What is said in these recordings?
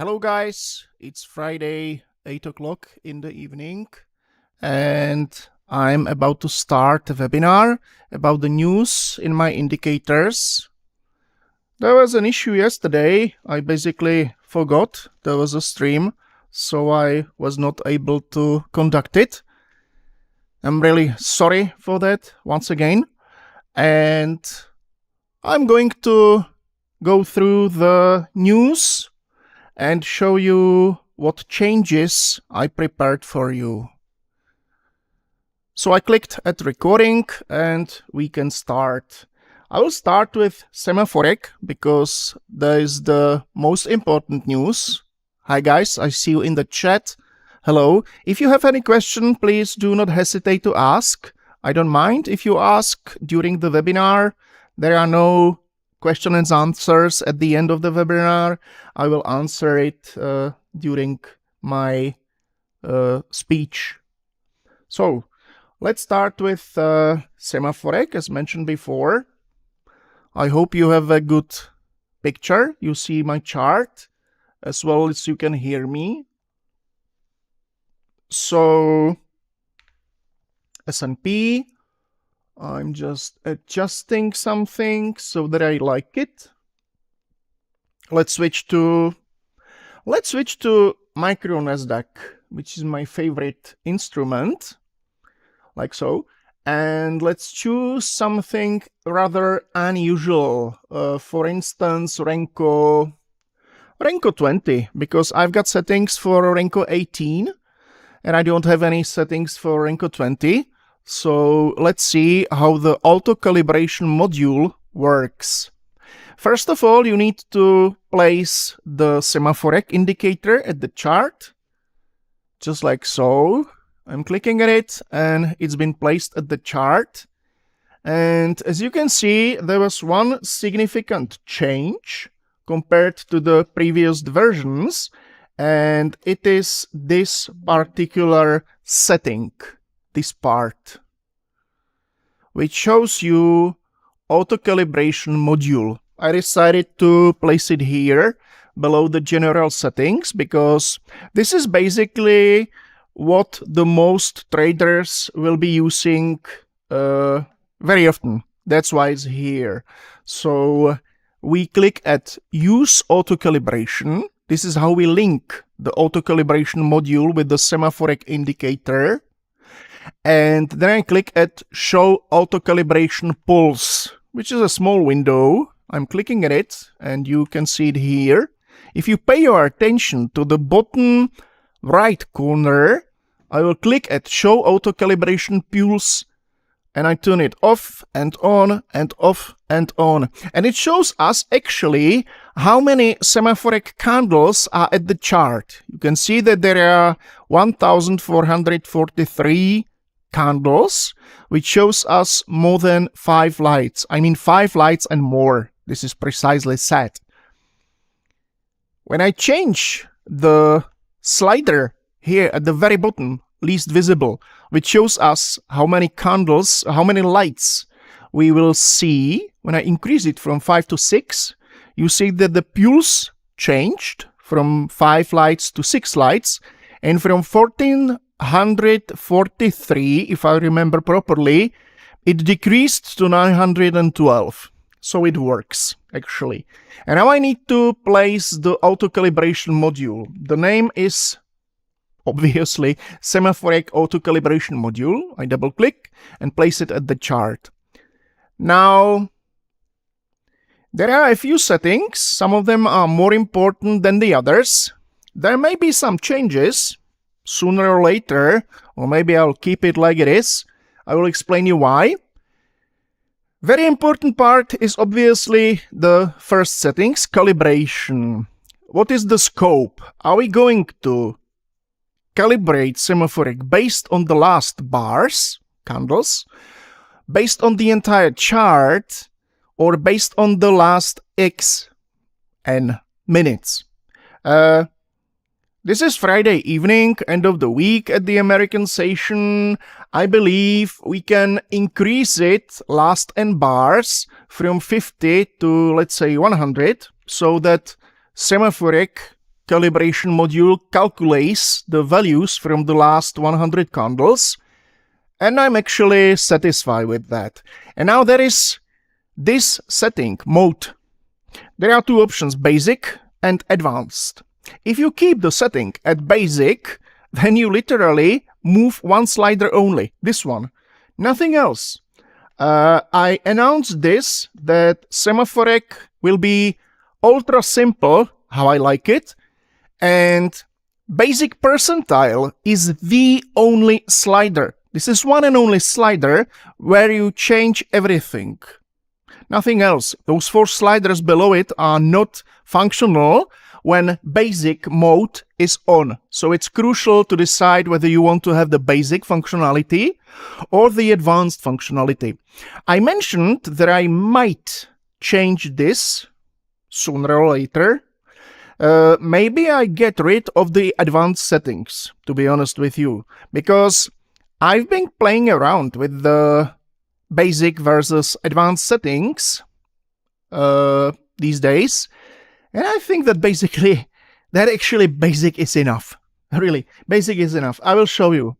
Hello guys, it's Friday 8 o'clock in the evening and I'm about to start a webinar about the news in my indicators. There was an issue yesterday. I basically forgot there was a stream, so I was not able to conduct it. I'm really sorry for that once again, and I'm going to go through the news and show you what changes I prepared for you. So I clicked at recording and we can start. I will start with semaPHorek because that is the most important news. Hi guys, I see you in the chat. Hello. If you have any question, please do not hesitate to ask. I don't mind if you ask during the webinar. There are no question and answers at the end of the webinar. I will answer it during my speech. So let's start with semaPHorek, as mentioned before. I hope you have a good picture. You see my chart as well as you can hear me. So S&P, I'm just adjusting something so that I like it. Let's switch to micro Nasdaq, which is my favorite instrument, like so. And let's choose something rather unusual. For instance, Renko 20, because I've got settings for Renko 18 and I don't have any settings for Renko 20. So let's see how the auto calibration module works. First of all, you need to place the semaPHorek indicator at the chart, just like so. I'm clicking at it and it's been placed at the chart. And as you can see, there was one significant change compared to the previous versions, and it is this particular setting. This part, which shows you auto calibration module. I decided to place it here below the general settings because this is basically what the most traders will be using very often. That's why it's here. So we click at use auto calibration. This is how we link the auto calibration module with the semaPHorek indicator. And then I click at Show Auto Calibration Pulse, which is a small window. I'm clicking at it, and you can see it here. If you pay your attention to the bottom right corner, I will click at Show Auto Calibration Pulse, and I turn it off and on and off and on. And it shows us actually how many semaPHorek candles are at the chart. You can see that there are 1,443 candles, which shows us more than 5 lights. I mean 5 lights and more. This is precisely set. When I change the slider here at the very bottom, least visible, which shows us how many candles, how many lights we will see, when I increase it from 5 to 6, you see that the pulse changed from 5 lights to 6 lights, and from 1,443, if I remember properly, it decreased to 912. So it works, actually. And now I need to place the auto calibration module. The name is obviously semaPHorek auto calibration module. I double click and place it at the chart. Now, there are a few settings. Some of them are more important than the others. There may be some changes sooner or later, or maybe I'll keep it like it is. I will explain you why. Very important part is obviously the first settings, calibration. What is the scope? Are we going to calibrate semaPHorek based on the last bars, candles, based on the entire chart, or based on the last X and minutes? This is Friday evening, end of the week at the American session. I believe we can increase it, last N bars, from 50 to, let's say, 100, so that semaPHorek calibration module calculates the values from the last 100 candles, and I'm actually satisfied with that. And now there is this setting, mode. There are two options, basic and advanced. If you keep the setting at basic, then you literally move one slider only, this one, nothing else. I announced this, that semaPHorek will be ultra simple, how I like it, and basic percentile is the only slider. This is one and only slider where you change everything. Nothing else. Those 4 sliders below it are not functional when basic mode is on. So it's crucial to decide whether you want to have the basic functionality or the advanced functionality. I mentioned that I might change this sooner or later. Maybe I get rid of the advanced settings, to be honest with you, because I've been playing around with the basic versus advanced settings these days, and I think that basically, actually basic is enough. Really, basic is enough. I will show you.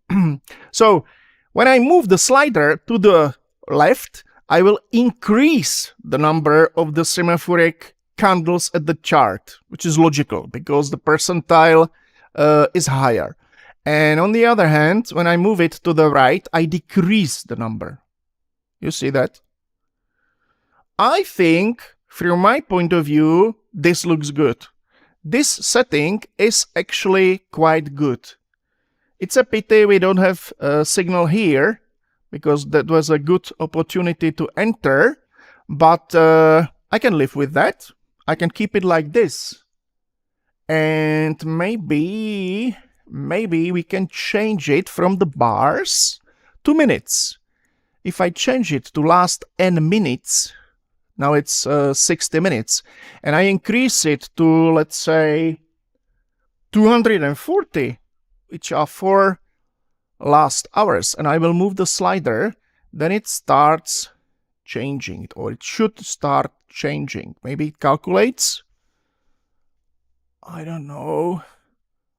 So, when I move the slider to the left, I will increase the number of the semaPHorek candles at the chart, which is logical, because the percentile is higher. And on the other hand, when I move it to the right, I decrease the number. You see that? I think, from my point of view, this looks good. This setting is actually quite good. It's a pity we don't have a signal here, because that was a good opportunity to enter, but I can live with that. I can keep it like this. And maybe we can change it from the bars to minutes. If I change it to last n minutes, now it's 60 minutes, and I increase it to, let's say, 240, which are 4 last hours, and I will move the slider, then it starts changing, or it should start changing. Maybe it calculates? I don't know.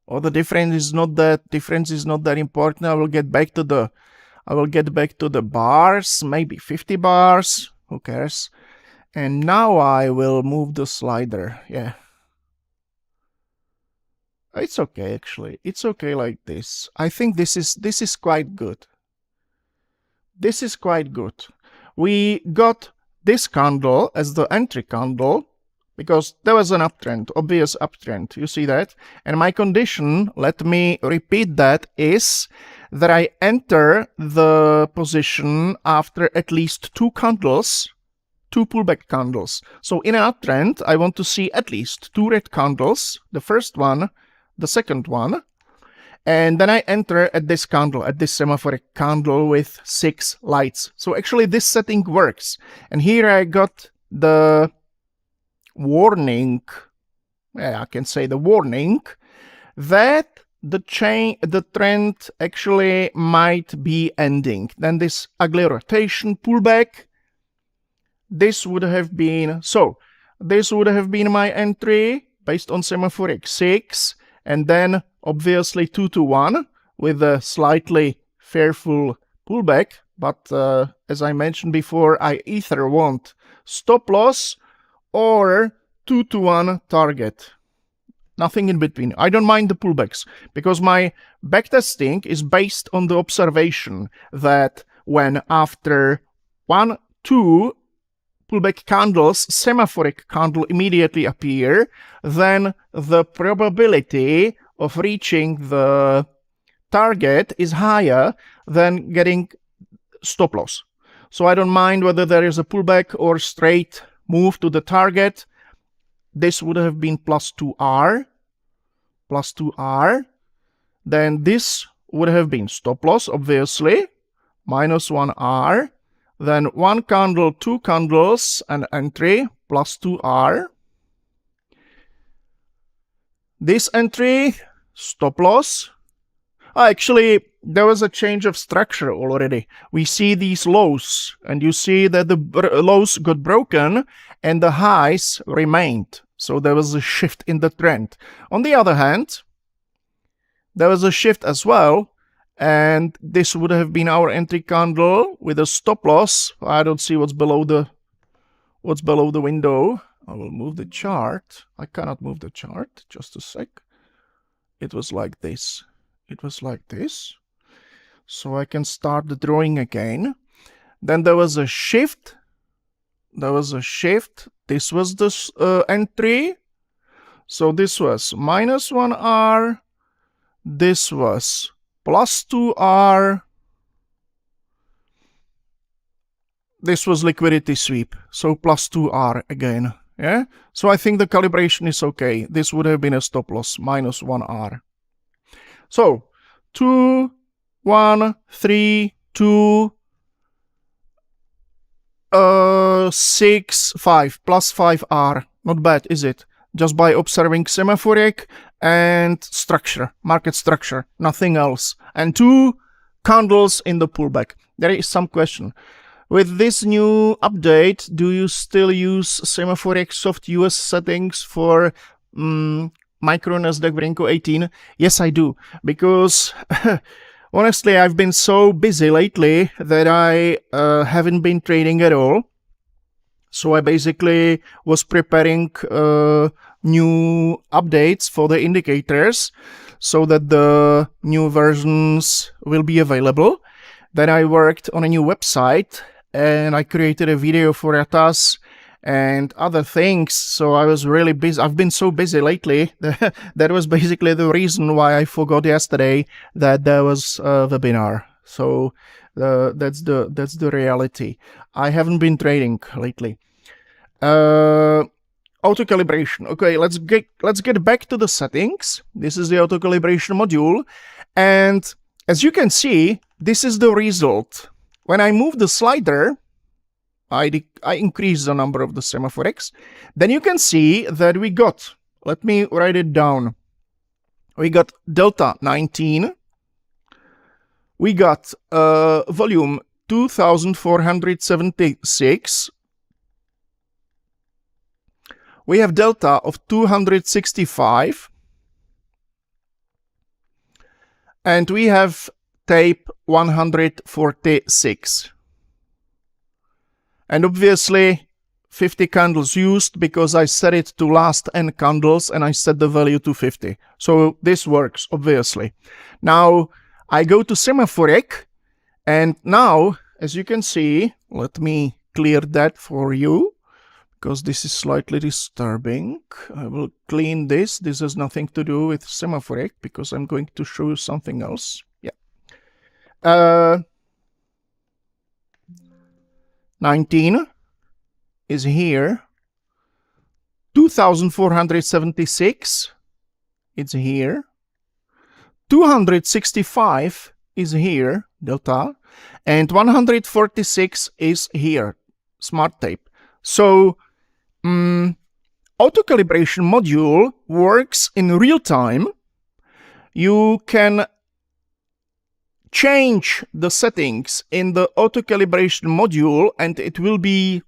Or the difference is not that important. I will get back to the bars, maybe 50 bars, who cares? And now I will move the slider. Yeah. It's okay, actually. It's okay like this. I think this is quite good. This is quite good. We got this candle as the entry candle, because there was an uptrend, obvious uptrend. You see that? And my condition, let me repeat that, is that I enter the position after at least 2 candles, 2 pullback candles. So in an uptrend, I want to see at least 2 red candles, the first one, the second one, and then I enter at this candle, at this semaPHorek candle with 6 lights. So actually this setting works. And here I got the warning, yeah, I can say the warning, that the trend actually might be ending. Then this ugly rotation pullback, this would have been my entry based on semaPHorek 6, and then obviously 2 to 1 with a slightly fearful pullback. But as I mentioned before, I either want stop loss or 2 to 1 target. Nothing in between. I don't mind the pullbacks, because my backtesting is based on the observation that when after 1, 2 pullback candles, semaPHorek candle immediately appear, then the probability of reaching the target is higher than getting stop loss. So I don't mind whether there is a pullback or straight move to the target. This would have been plus 2R. Then this would have been stop loss, obviously, minus 1R. Then 1 candle, 2 candles, and entry, plus 2R. This entry, stop loss. Actually, there was a change of structure already. We see these lows, and you see that the lows got broken and the highs remained. So there was a shift in the trend. On the other hand, there was a shift as well, and this would have been our entry candle with a stop loss. I don't see what's below the window. I will move the chart. I cannot move the chart. Just a sec. It was like this. It was like this. So I can start the drawing again. Then there was a shift. There was a shift. This was the entry. So this was -1R. This was +2R. This was liquidity sweep. So +2R again. Yeah. So I think the calibration is okay. This would have been a stop loss, -1R. So 2, 1, 3, 2, 6, 5, +5R. Not bad, is it? Just by observing semaPHorek and structure, market structure, nothing else. And 2 candles in the pullback. There is some question. With this new update, do you still use semaPHorek soft US settings for micro Nasdaq Renko 18? Yes, I do, because honestly, I've been so busy lately that I haven't been trading at all. So I basically was preparing new updates for the indicators so that the new versions will be available. Then I worked on a new website and I created a video for ATAS and other things. So I was really busy. I've been so busy lately. That was basically the reason why I forgot yesterday that there was a webinar. So that's the reality. I haven't been trading lately. Auto calibration. Okay, let's get back to the settings. This is the auto calibration module, and as you can see, this is the result. When I move the slider, I increase the number of the semaPHoreks. Then you can see that we got. Let me write it down. We got delta 19. We got volume 2476. We have delta of 265. And we have tape 146. And obviously 50 candles used because I set it to last n candles and I set the value to 50. So this works, obviously. Now I go to semaPHorek, and now, as you can see, let me clear that for you, because this is slightly disturbing. I will clean this. This has nothing to do with semaPHorek because I'm going to show you something else. Yeah. 19 is here. 2476, it's here. 265 is here, delta. And 146 is here, smart tape. So, auto calibration module works in real time. You can change the settings in the auto calibration module and it will be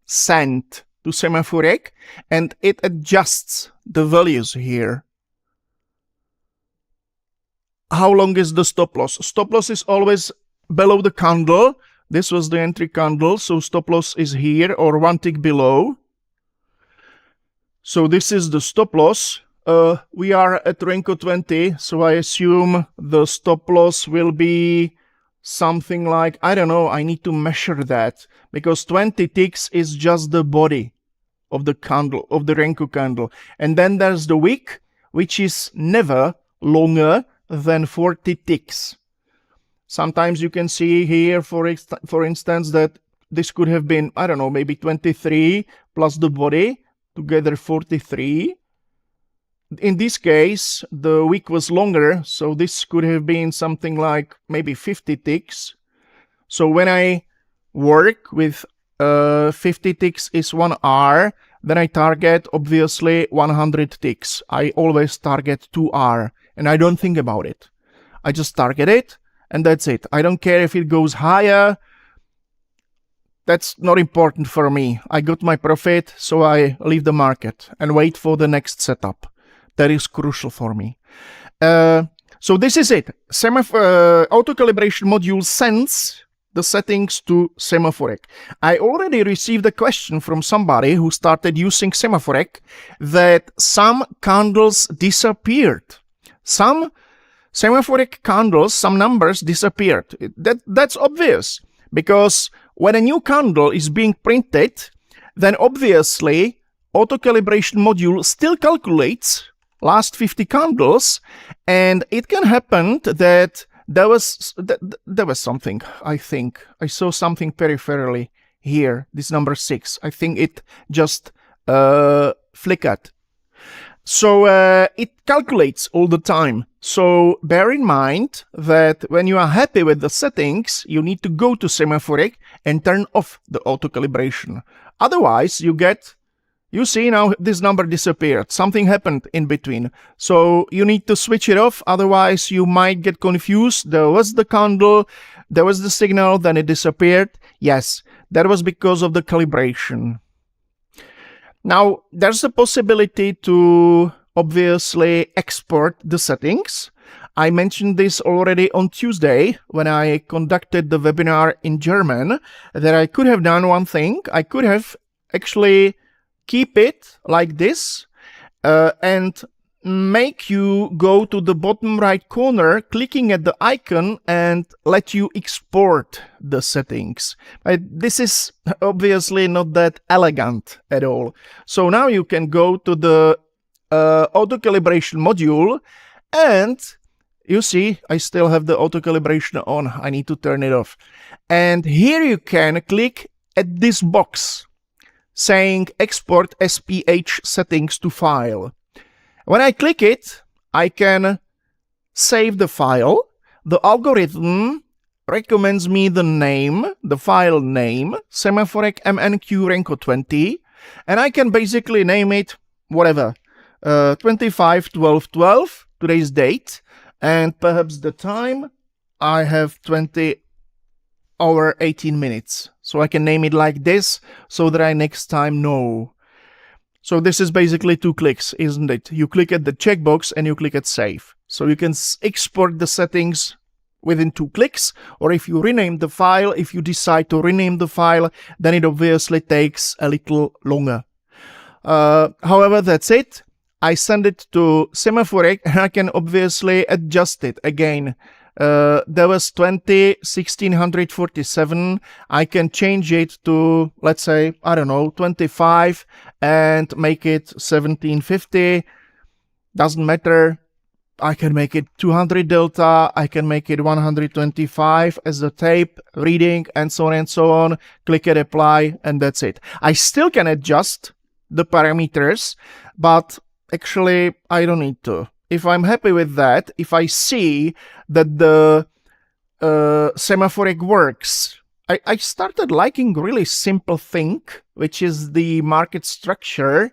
sent to semaPHorek and it adjusts the values here. How long is the stop loss? Stop loss is always below the candle. This was the entry candle, so stop loss is here or one tick below. So this is the stop loss. We are at Renko 20, so I assume the stop loss will be something like, I don't know, I need to measure that, because 20 ticks is just the body of the candle, of the Renko candle. And then there's the wick, which is never longer than 40 ticks. Sometimes you can see here, for instance, that this could have been, I don't know, maybe 23 plus the body, together 43. In this case, the wick was longer, so this could have been something like maybe 50 ticks. So when I work with 50 ticks is 1 R, then I target, obviously, 100 ticks. I always target 2 R, and I don't think about it. I just target it, and that's it. I don't care if it goes higher. that's not important for me. I got my profit, so I leave the market and wait for the next setup. That is crucial for me. So this is it. Auto calibration module sends the settings to semaPHorek. I already received a question from somebody who started using semaPHorek that some candles disappeared. Some semaPHorek candles, some numbers disappeared. That's obvious, because when a new candle is being printed, then obviously auto calibration module still calculates last 50 candles, and it can happen that there was something. I think I saw something peripherally here, this number 6. I think it just flickered. So it calculates all the time. So bear in mind that when you are happy with the settings, you need to go to semaPHorek and turn off the auto calibration. Otherwise, you see now this number disappeared. Something happened in between. So you need to switch it off. Otherwise, you might get confused. There was the candle, there was the signal, then it disappeared. Yes, that was because of the calibration. Now, there's a possibility to obviously export the settings. I mentioned this already on Tuesday when I conducted the webinar in German, that I could have done one thing. I could have actually keep it like this and make you go to the bottom right corner, clicking at the icon, and let you export the settings. This is obviously not that elegant at all. So now you can go to the auto calibration module, and you see I still have the auto calibration on. I need to turn it off. And here you can click at this box saying export SPH settings to file. When I click it, I can save the file. The algorithm recommends me the name, the file name, semaPHorek MNQ Renko 20, and I can basically name it whatever, 25/12/12, today's date, and perhaps the time. I have 20 over 18 minutes. So I can name it like this so that I next time know. So this is basically 2 clicks, isn't it? You click at the checkbox and you click at save. So you can export the settings within 2 clicks, or if you rename the file, if you decide to rename the file, then it obviously takes a little longer. However, that's it. I send it to semaPHorek and I can obviously adjust it again. There was 1647. I can change it to, let's say, I don't know, 25 and make it 1750. Doesn't matter. I can make it 200 delta. I can make it 125 as the tape reading, and so on and so on. Click at apply, and that's it. I still can adjust the parameters, but actually I don't need to. If I'm happy with that, if I see that the semaPHorek works, I started liking really simple thing, which is the market structure.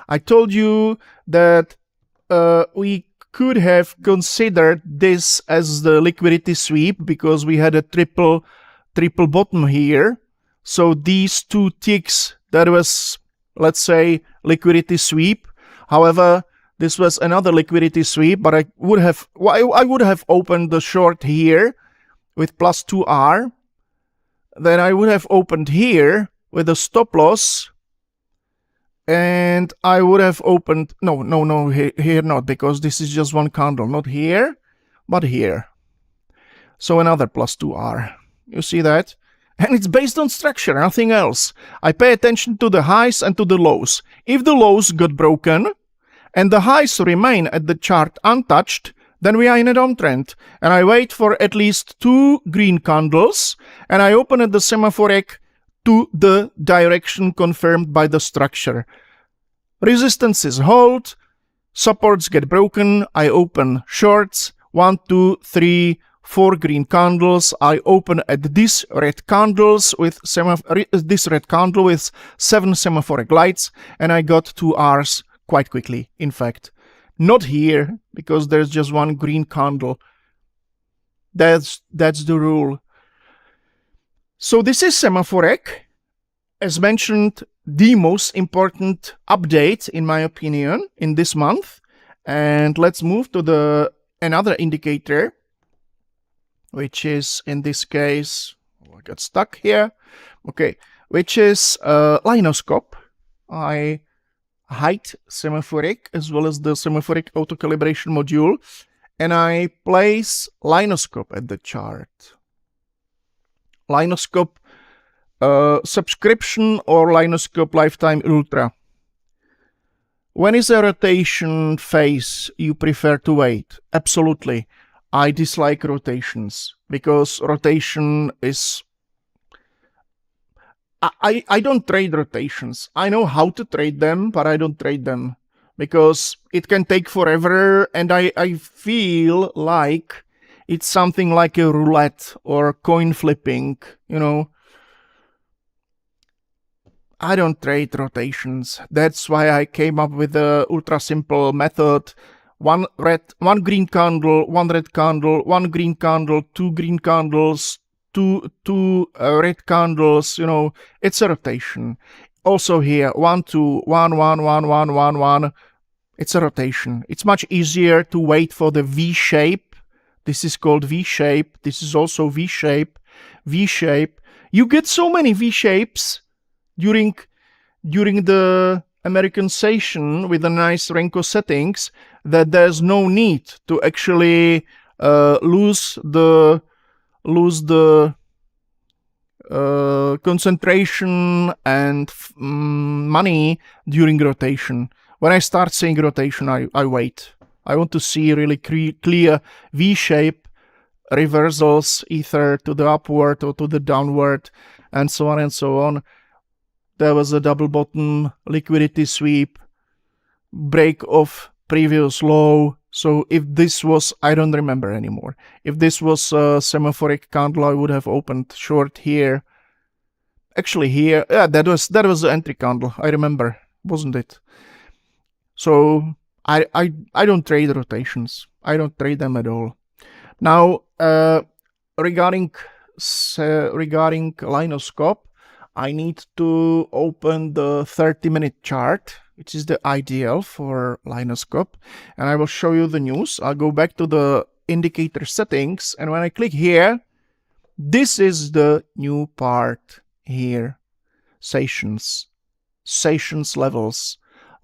I told you that we could have considered this as the liquidity sweep because we had a triple bottom here. So these 2 ticks, that was, let's say, liquidity sweep. However, this was another liquidity sweep, but I would have opened the short here with plus 2R. Then I would have opened here with a stop loss. And I would have opened, no, here not, because this is just one candle, not here, but here. So another plus 2R. You see that? And it's based on structure, nothing else. I pay attention to the highs and to the lows. If the lows got broken, and the highs remain at the chart untouched, then we are in a downtrend. And I wait for at least 2 green candles, and I open at the semaPHorek to the direction confirmed by the structure. Resistances hold, supports get broken, I open shorts, 1, 2, 3, 4 green candles. I open at this red candles with this red candle with 7 semaPHorek lights, and I got 2 Rs quite quickly. In fact, not here because there's just 1 green candle. That's the rule. So this is semaPHorek. as mentioned, the most important update, in my opinion, in this month. And let's move to another indicator, which is, in this case, I got stuck here. Okay, which is Linescope. I hide semaPHorek as well as the semaPHorek auto calibration module, and I place Linescope at the chart. Linescope subscription or Linescope Lifetime Ultra. When is a rotation phase you prefer to wait? Absolutely. I dislike rotations because rotation is... I don't trade rotations. I know how to trade them, but I don't trade them because it can take forever, and I feel like it's something like a roulette or coin flipping, you know. I don't trade rotations. That's why I came up with the ultra simple method. One green candle, one red candle, one green candle, two green candles, two red candles, you know, it's a rotation. Also here, 1, 2, 1, 1, 1, 1, 1, 1. It's a rotation. It's much easier to wait for the V shape. This is called V shape. This is also V shape. V shape. You get so many V shapes during the American session with the nice Renko settings that there's no need to actually lose the concentration and money during rotation. When I start seeing rotation, I wait. I want to see really clear V-shape reversals, either to the upward or to the downward, and so on and so on. There was a double bottom, liquidity sweep, break of previous low. So if this was, I don't remember anymore. If this was a semaPHorek candle, I would have opened short here. Actually here, yeah, that was the entry candle. I remember, wasn't it? So I don't trade rotations. I don't trade them at all. Now regarding Linescope, I need to open the 30-minute chart, which is the ideal for Linescope, and I will show you the news. I'll go back to the indicator settings, and when I click here, this is the new part here. Sessions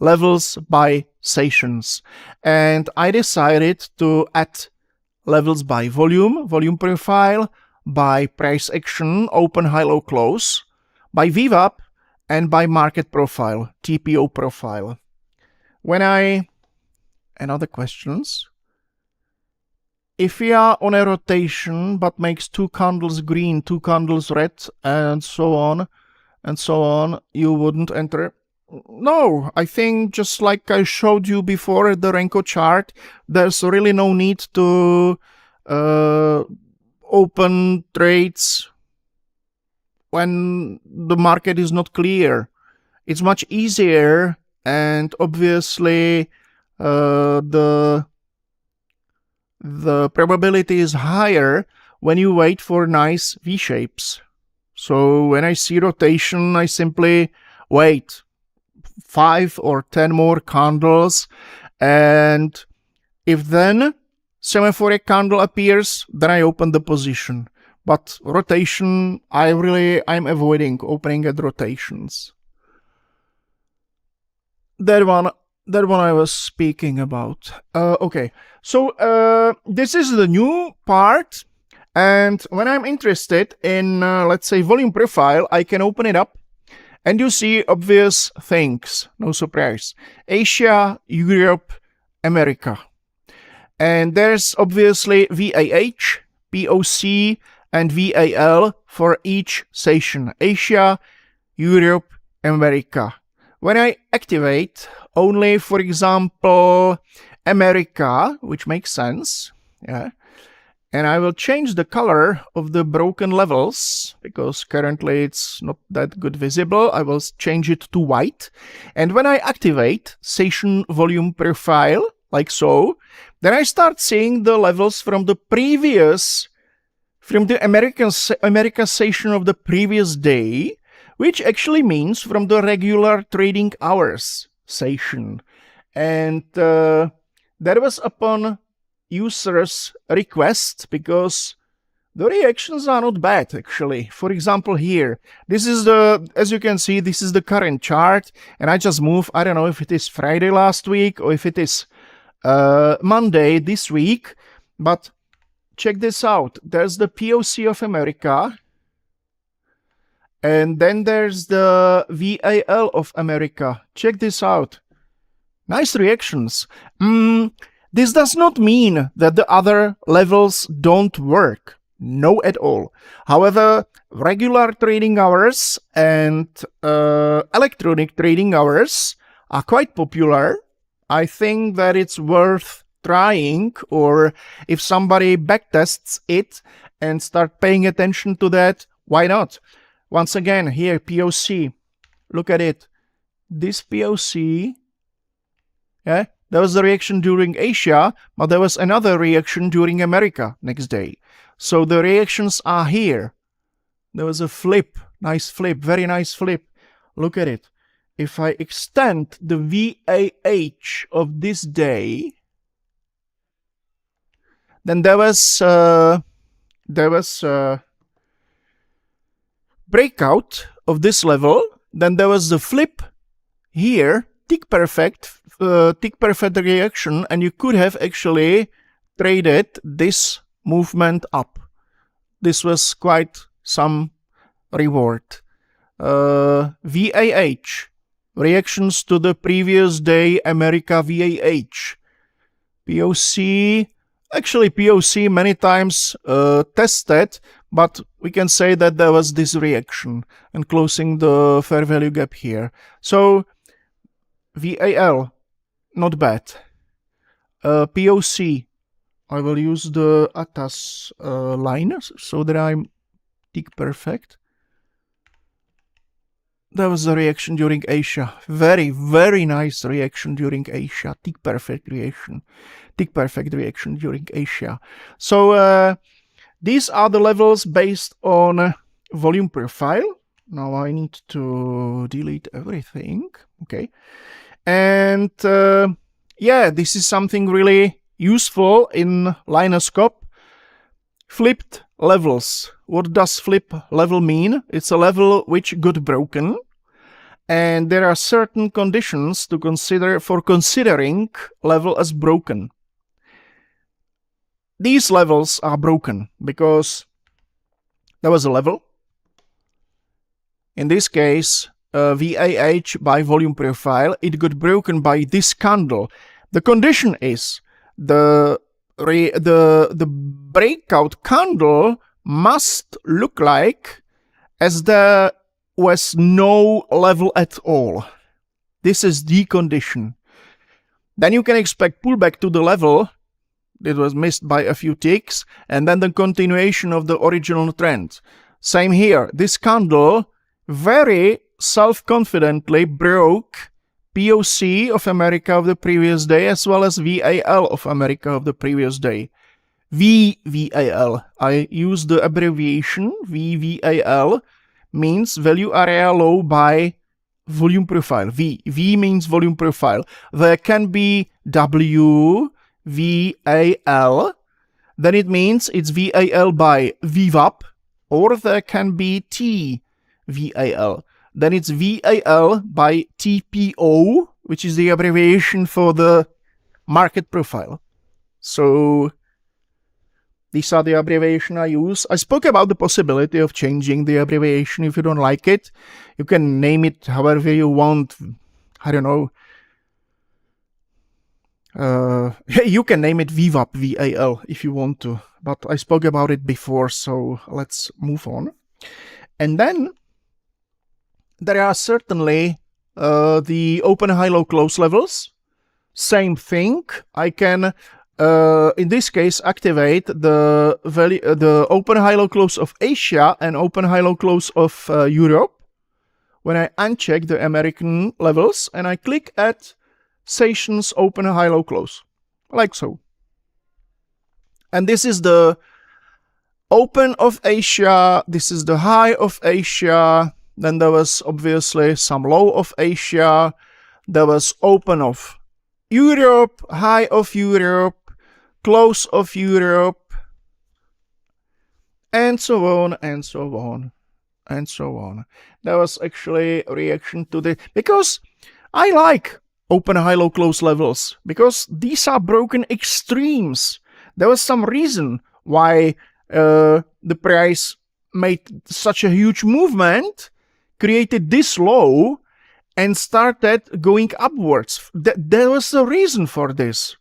levels by sessions, and I decided to add levels by volume profile, by price action, open, high, low, close, by VWAP, and by market profile, TPO profile. Another questions. If we are on a rotation but makes 2 candles green, 2 candles red, and so on, you wouldn't enter? No, I think just like I showed you before at the Renko chart, there's really no need to open trades when the market is not clear. It's much easier, and obviously the probability is higher when you wait for nice V-shapes. So when I see rotation, I simply wait 5 or 10 more candles, and if then semaPHorek candle appears, then I open the position. But rotation, I'm avoiding opening at rotations. That one I was speaking about. Okay, so this is the new part, and when I'm interested in, let's say, volume profile, I can open it up, and you see obvious things, no surprise. Asia, Europe, America. And there's obviously VAH, POC, and VAL for each session. Asia, Europe, America. When I activate only, for example, America, which makes sense, yeah, and I will change the color of the broken levels, because currently it's not that good visible. I will change it to white. And when I activate session volume profile, like so, then I start seeing the levels from the American session of the previous day, which actually means from the regular trading hours session. And that was upon users' request, because the reactions are not bad, actually. For example, here, this is the, as you can see, this is the current chart, and I just move, I don't know if it is Friday last week or if it is Monday this week, but check this out. There's the POC of America, and then there's the VAL of America. Check this out. Nice reactions. This does not mean that the other levels don't work. No at all. However, regular trading hours and electronic trading hours are quite popular. I think that it's worth trying, or if somebody backtests it and start paying attention to that, why not? Once again, here, POC. Look at it. This POC, yeah, there was a reaction during Asia, but there was another reaction during America next day. So the reactions are here. There was a flip, nice flip, very nice flip. Look at it. If I extend the VAH of this day, then there was breakout of this level. Then there was the flip here, tick perfect reaction, and you could have actually traded this movement up. This was quite some reward. VAH, reactions to the previous day America VAH. POC, actually POC many times tested, but we can say that there was this reaction and closing the fair value gap here. So VAL, not bad. POC, I will use the ATAS line so that I'm tick perfect. There was a reaction during Asia. Very, very nice reaction during Asia. Tick perfect reaction. Tick perfect reaction during Asia. So these are the levels based on volume profile. Now I need to delete everything. Okay. And yeah, this is something really useful in Linescope. Flipped levels. What does flip level mean? It's a level which got broken, and there are certain conditions to consider for considering level as broken. These levels are broken because there was a level. In this case, VAH by volume profile, it got broken by this candle. The condition is the breakout candle must look like as there was no level at all. This is the condition. Then you can expect pullback to the level that was missed by a few ticks, and then the continuation of the original trend. Same here. This candle very self-confidently broke POC of America of the previous day as well as VAL of America of the previous day. VVAL. I use the abbreviation VVAL, means value area low by volume profile. V means volume profile. There can be WVAL, then it means it's VAL by VWAP, or there can be TVAL. Then it's VAL by TPO, which is the abbreviation for the market profile. So these are the abbreviation I use. I spoke about the possibility of changing the abbreviation. If you don't like it, you can name it however you want. I don't know. You can name it VWAP, VAL, if you want to. But I spoke about it before, so let's move on. And then there are certainly the open, high, low, close levels. Same thing. I can, in this case, activate the open, high, low, close of Asia and open, high, low, close of Europe when I uncheck the American levels and I click at sessions open, high, low, close, like so. And this is the open of Asia. This is the high of Asia. then there was obviously some low of Asia, there was open of Europe, high of Europe, close of Europe, and so on, and so on, and so on. There was actually a reaction to the, because I like open, high, low, close levels, because these are broken extremes. There was some reason why the price made such a huge movement, created this low, and started going upwards. There was a reason for this.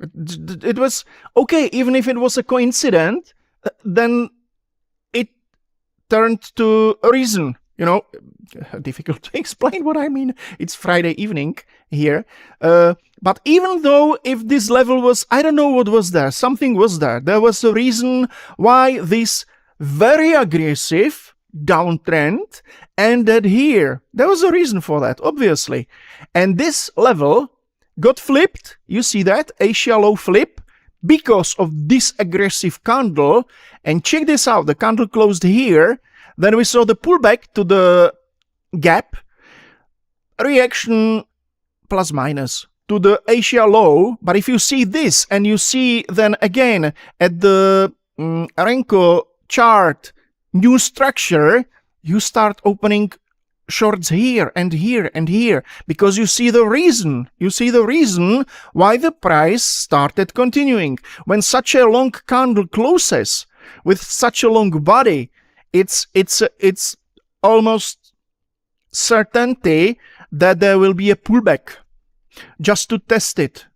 It was okay, even if it was a coincidence, then it turned to a reason. You know, difficult to explain what I mean. It's Friday evening here. But even though if this level was, I don't know what was there, something was there. There was a reason why this very aggressive downtrend ended here. There was a reason for that, obviously. And this level got flipped. You see that? Asia low flip because of this aggressive candle. And check this out. The candle closed here. Then we saw the pullback to the gap, reaction plus minus to the Asia low. But if you see this and you see then again at the Renko chart new structure, you start opening shorts here and here and here because you see the reason. You see the reason why the price started continuing. When such a long candle closes with such a long body, it's almost certainty that there will be a pullback just to test it.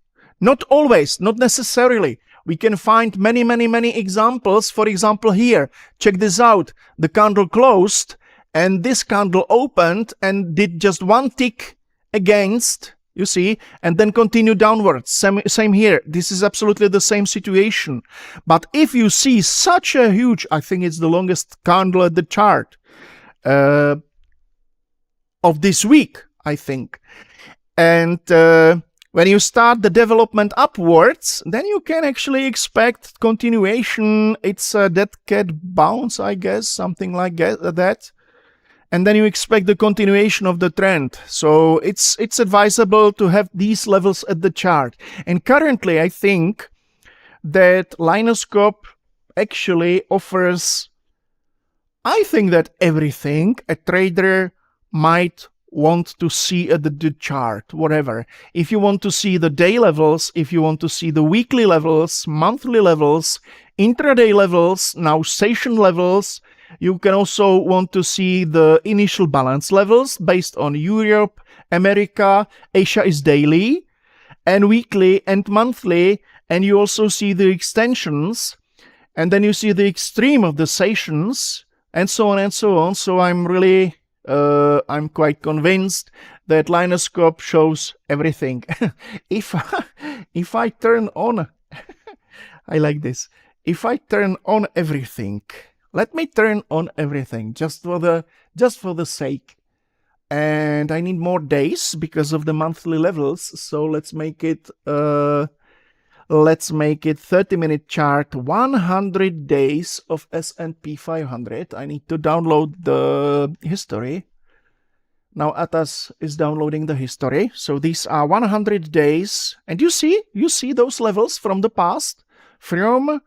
Not always, not necessarily. We can find many examples. For example, here, check this out. The candle closed and this candle opened and did just one tick against, you see, and then continue downwards. Same here. This is absolutely the same situation. But if you see such a huge, I think it's the longest candle at the chart of this week, I think. And when you start the development upwards, then you can actually expect continuation. It's a dead cat bounce, I guess, something like that. And then you expect the continuation of the trend. So it's advisable to have these levels at the chart. And currently, I think that Linescope actually offers, I think that everything a trader might want to see at the chart, whatever. If you want to see the day levels, if you want to see the weekly levels, monthly levels, intraday levels, now session levels, you can also want to see the initial balance levels based on Europe, America, Asia is daily, and weekly and monthly, and you also see the extensions, and then you see the extreme of the sessions, and so on and so on. So I'm really, I'm quite convinced that Linescope shows everything. If I turn on, I like this. If I turn on everything, let me turn on everything just for the sake. And I need more days because of the monthly levels. So let's make it 30-minute chart, 100 days of S&P 500. I need to download the history. Now Atas is downloading the history. So these are 100 days. And you see those levels from the past, from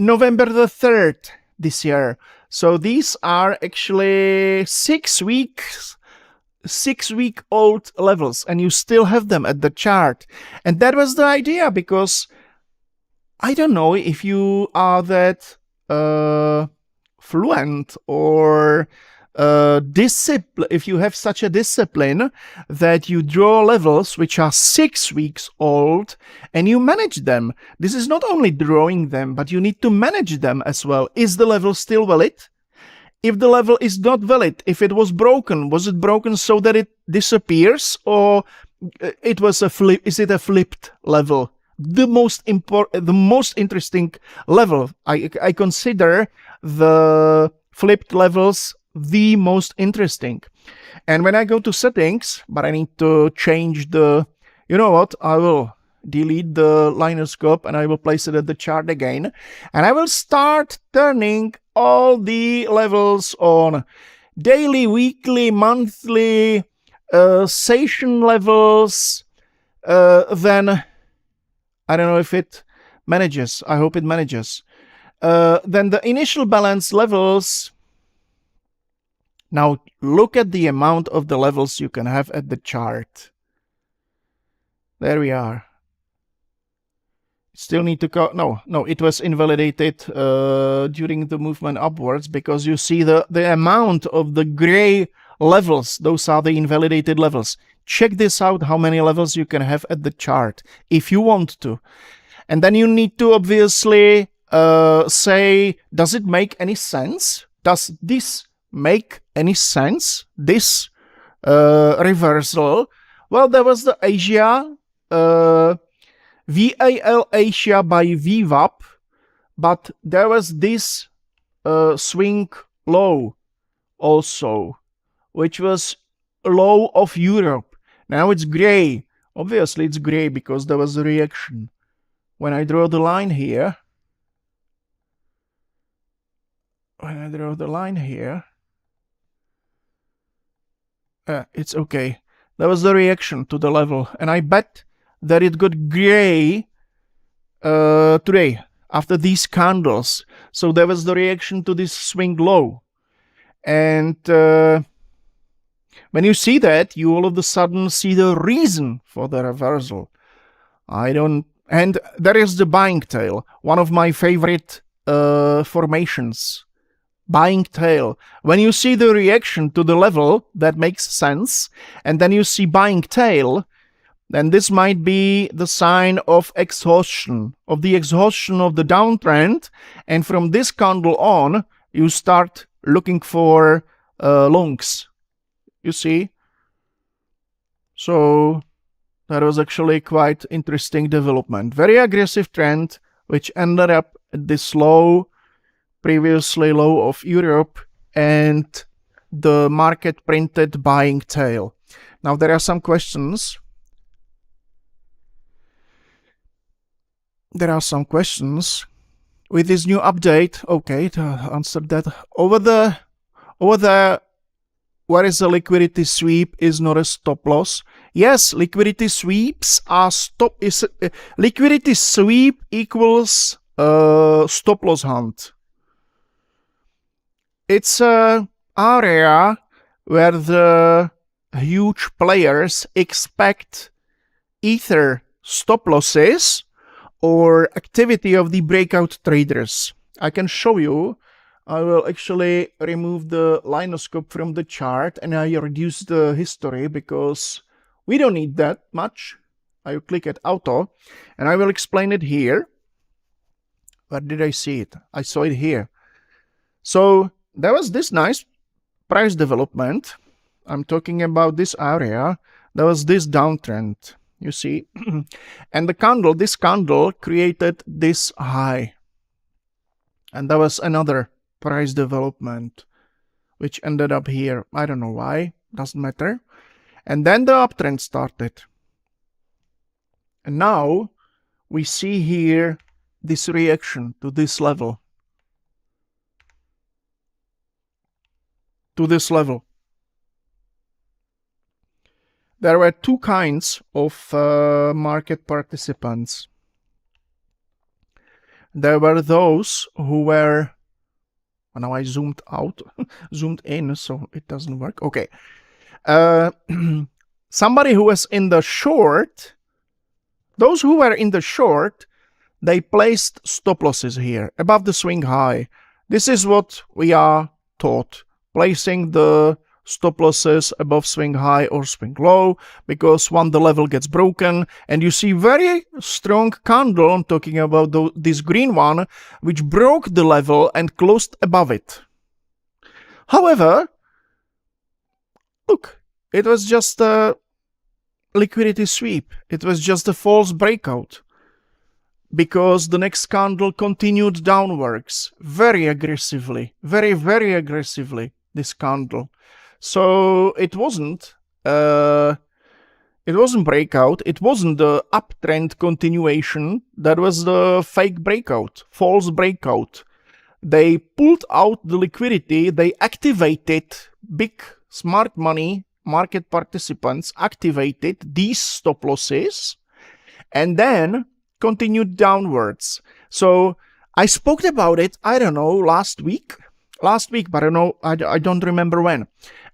November the 3rd this year. So these are actually 6-week-old levels, and you still have them at the chart. And that was the idea, because I don't know if you are that fluent or if you have such a discipline that you draw levels which are 6 weeks old and you manage them. This is not only drawing them, but you need to manage them as well. Is the level still valid? If the level is not valid, if it was it broken so that it disappears, or it was a flip? Is it a flipped level? The most interesting level. I consider the flipped levels the most interesting. And when I go to settings, but I need to change the, you know what, I will delete the Linescope and I will place it at the chart again. And I will start turning all the levels on daily, weekly, monthly, session levels. Then, I don't know if it manages. I hope it manages. Then the initial balance levels. Now look at the amount of the levels you can have at the chart. There we are. Still need to go. No, it was invalidated during the movement upwards, because you see the amount of the gray levels. Those are the invalidated levels. Check this out, how many levels you can have at the chart if you want to. And then you need to obviously say, does it make any sense? Does this make any sense, this reversal? Well, there was the Asia, VAL Asia by VWAP, but there was this swing low also, which was low of Europe. Now it's gray. Obviously it's gray because there was a reaction. When I draw the line here, it's okay. There was the reaction to the level, and I bet that it got gray today after these candles. So there was the reaction to this swing low. And when you see that, you all of a sudden see the reason for the reversal. And there is the buying tail, one of my favorite formations. Buying tail. When you see the reaction to the level, that makes sense. And then you see buying tail, then this might be the sign of exhaustion, of the downtrend. And from this candle on, you start looking for longs. You see? So that was actually quite interesting development. Very aggressive trend, which ended up at this low, previously low of Europe, and the market printed buying tail. Now there are some questions. With this new update. Okay, to answer that, over there, where is the liquidity sweep is not a stop loss. Yes, liquidity sweeps are liquidity sweep equals stop loss hunt. It's an area where the huge players expect either stop losses or activity of the breakout traders. I can show you. I will actually remove the Linescope from the chart and I reduce the history because we don't need that much. I will click at auto and I will explain it here. Where did I see it? I saw it here. So there was this nice price development. I'm talking about this area. There was this downtrend, you see. And this candle created this high. And there was another price development, which ended up here. I don't know why, doesn't matter. And then the uptrend started. And now we see here this reaction to this level. There were two kinds of market participants. There were those who were, now I zoomed out, zoomed in, so it doesn't work. Okay. Somebody who was in the short, those who were in the short, they placed stop losses here above the swing high. This is what we are taught. Placing the stop losses above swing high or swing low, because when the level gets broken, and you see very strong candle, I'm talking about this green one, which broke the level and closed above it. However, look, it was just a liquidity sweep. It was just a false breakout, because the next candle continued downwards very aggressively, very, very aggressively, this candle. So it wasn't It wasn't breakout. It wasn't the uptrend continuation. That was the fake breakout, false breakout. They pulled out the liquidity. They activated, big smart money market participants activated these stop losses and then continued downwards. So I spoke about it, I don't know, last week, but I don't remember when.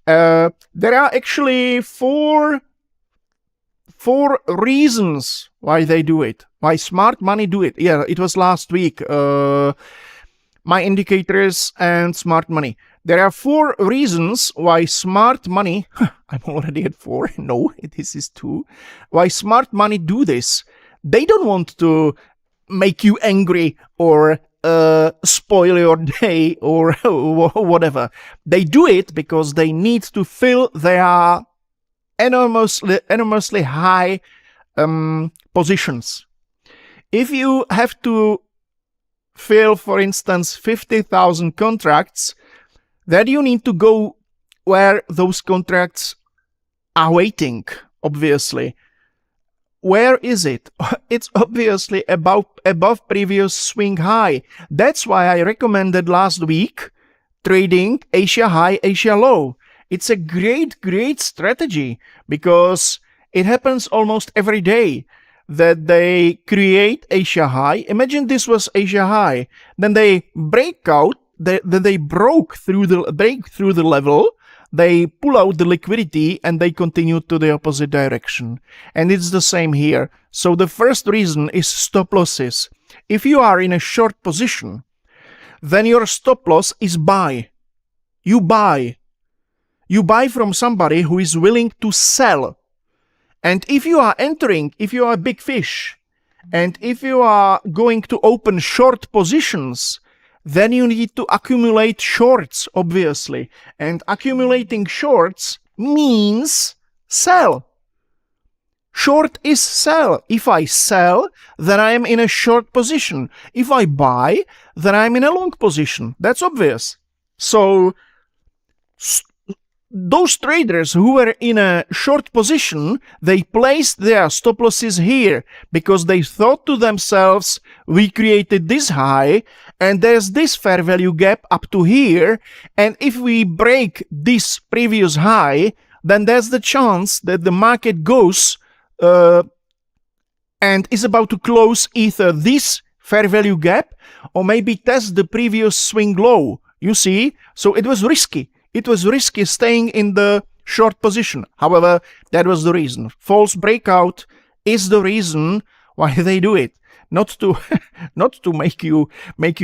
There are actually four reasons why they do it, why smart money do it. Yeah, it was last week. My indicators and smart money. There are 4 reasons why smart money, I'm already at 4, no, this is 2, why smart money do this. They don't want to make you angry or spoil your day or whatever. They do it because they need to fill their enormously high positions. If you have to fill, for instance, 50,000 contracts, then you need to go where those contracts are waiting, obviously. Where is it? It's obviously above previous swing high. That's why I recommended last week trading Asia high, Asia low. It's a great strategy because it happens almost every day that they create Asia high. Imagine this was Asia high. Then they break out, then they break through the level, they pull out the liquidity and they continue to the opposite direction. And it's the same here. So the first reason is stop losses. If you are in a short position, then your stop loss is buy. You buy. You buy from somebody who is willing to sell. And if you are entering, if you are a big fish, and if you are going to open short positions, then you need to accumulate shorts, obviously. And accumulating shorts means sell. Short is sell. If I sell, then I am in a short position. If I buy, then I'm in a long position. That's obvious. So those traders who were in a short position, they placed their stop losses here because they thought to themselves, we created this high and there's this fair value gap up to here, and if we break this previous high, then there's the chance that the market goes and is about to close either this fair value gap or maybe test the previous swing low. You see? So it was risky. It was risky staying in the short position. However, that was the reason. False breakout is the reason why they do it. Not to make you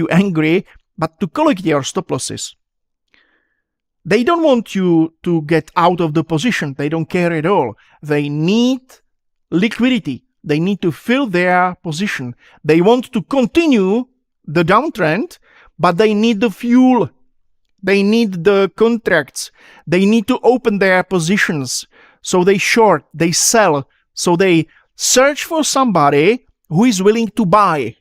angry, but to collect your stop losses. They don't want you to get out of the position. They don't care at all. They need liquidity. They need to fill their position. They want to continue the downtrend, but they need the fuel. They need the contracts. They need to open their positions. So they short, they sell. So they search for somebody who is willing to buy.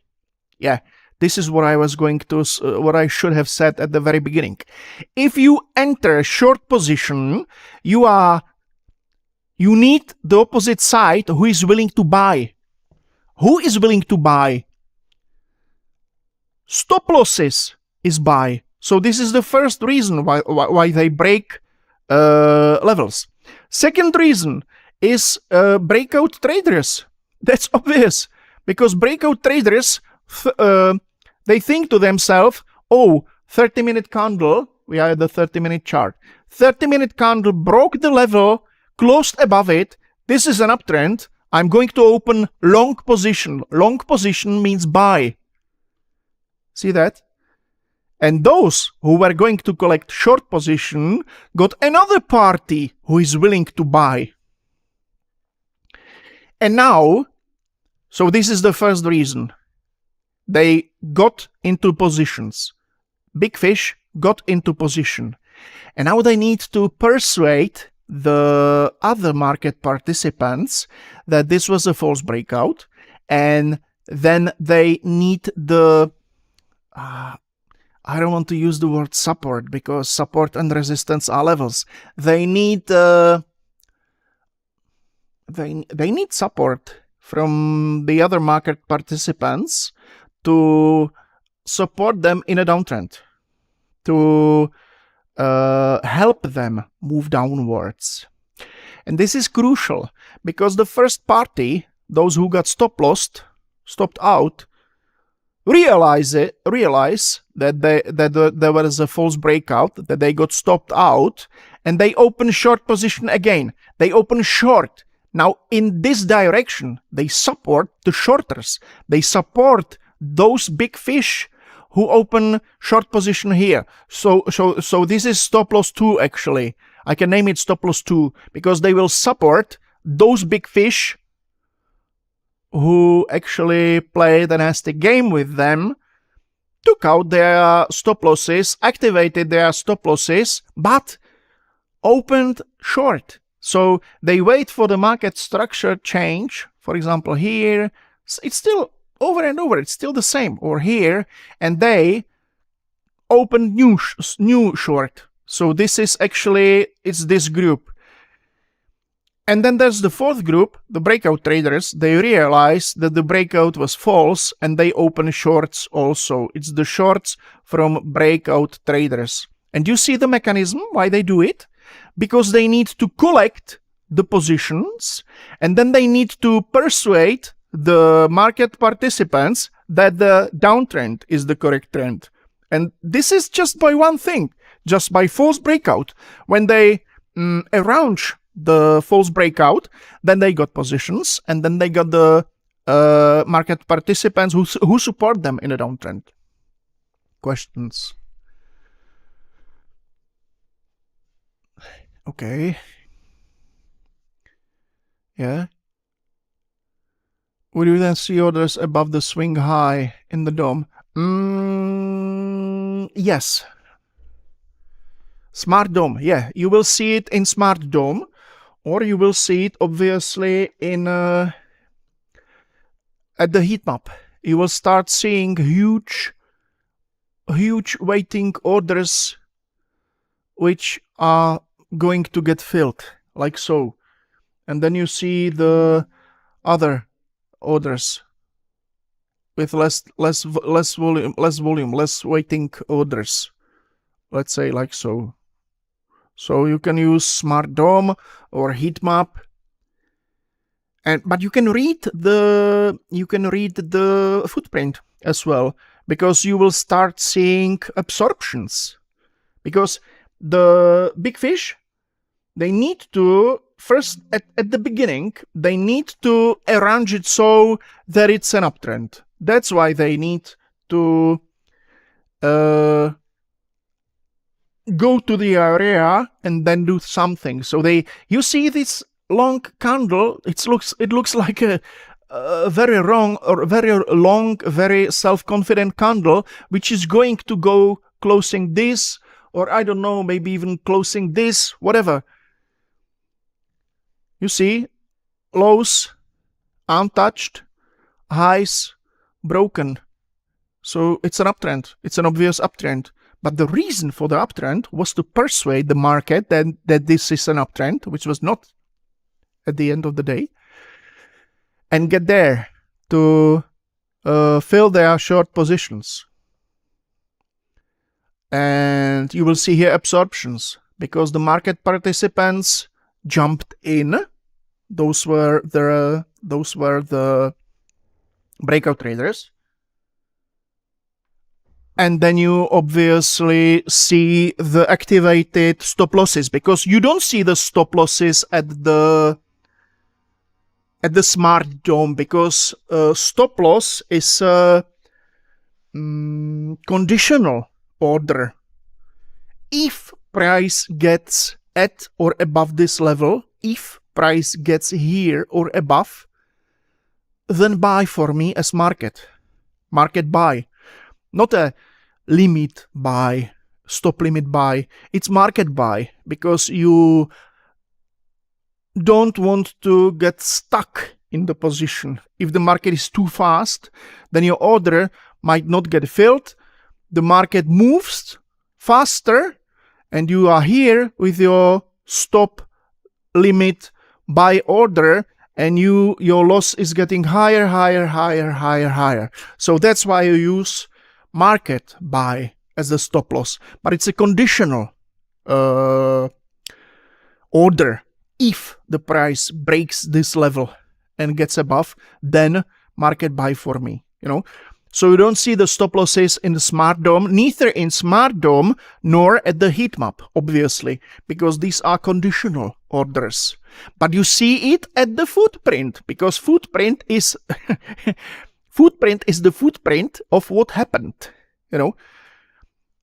Yeah, this is what I was going to, what I should have said at the very beginning. If you enter a short position, you need the opposite side who is willing to buy. Who is willing to buy? Stop losses is buy. So this is the first reason why they break levels. Second reason is breakout traders. That's obvious because breakout traders, they think to themselves, oh, 30-minute candle, we are at the 30-minute chart. 30-minute candle broke the level, closed above it. This is an uptrend. I'm going to open long position. Long position means buy. See that? And those who were going to collect short position got another party who is willing to buy. And now, so this is the first reason. They got into positions. Big fish got into position. And now they need to persuade the other market participants that this was a false breakout. And then they need the... I don't want to use the word support because support and resistance are levels. They need they need support from the other market participants to support them in a downtrend, to help them move downwards. And this is crucial because the first party, those who got stopped out, realize that there was a false breakout, that they got stopped out, and they open short position again. They open short. Now, in this direction, they support the shorters. They support those big fish who open short position here. So this is stop loss 2, actually. I can name it stop loss 2 because they will support those big fish who actually played a nasty game with them, took out their stop losses, activated their stop losses, but opened short. So they wait for the market structure change. For example, here, it's still over and over, it's still the same. Or here, and they open new short. So this is actually, it's this group. And then there's the fourth group, the breakout traders. They realize that the breakout was false and they open shorts also. It's the shorts from breakout traders. And you see the mechanism why they do it? Because they need to collect the positions and then they need to persuade the market participants that the downtrend is the correct trend. And this is just by one thing, just by false breakout. When they arrange the false breakout, then they got positions, and then they got the market participants who support them in a downtrend. Questions? Okay. Yeah. Would you then see orders above the swing high in the DOM? Yes. Smart DOM, yeah. You will see it in Smart DOM, or you will see it obviously in at the heat map. You will start seeing huge waiting orders which are going to get filled, like so. And then you see the other orders with less volume, less waiting orders. Let's say like so. So you can use Smart DOM or heat map, but you can read the footprint as well, because you will start seeing absorptions. Because the big fish, they need to first at the beginning they need to arrange it so that it's an uptrend. That's why they need to go to the area and then do something. So you see this long candle. It looks like a very long, very self-confident candle, which is going to go closing this, or I don't know, maybe even closing this, whatever. You see, lows untouched, highs broken. So it's an uptrend. It's an obvious uptrend. But the reason for the uptrend was to persuade the market that this is an uptrend, which was not at the end of the day, and get there to fill their short positions. And you will see here absorptions, because the market participants jumped in. Those were the breakout traders. And then you obviously see the activated stop losses, because you don't see the stop losses at the Smart DOM, because stop loss is a conditional order. If price gets at or above this level, if price gets here or above, then buy for me as market buy. Not a limit buy, stop limit buy. It's market buy, because you don't want to get stuck in the position. If the market is too fast, then your order might not get filled. The market moves faster, and you are here with your stop limit buy order, and your loss is getting higher, higher, higher, higher, higher. So that's why you use market buy as the stop loss, but it's a conditional order. If the price breaks this level and gets above, then market buy for me, you know. So you don't see the stop losses in the Smart DOM, neither in Smart DOM nor at the heat map, obviously, because these are conditional orders. But you see it at the footprint, because footprint is footprint is the footprint of what happened, you know.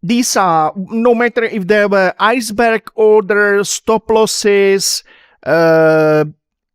These are, no matter if there were iceberg orders, stop losses,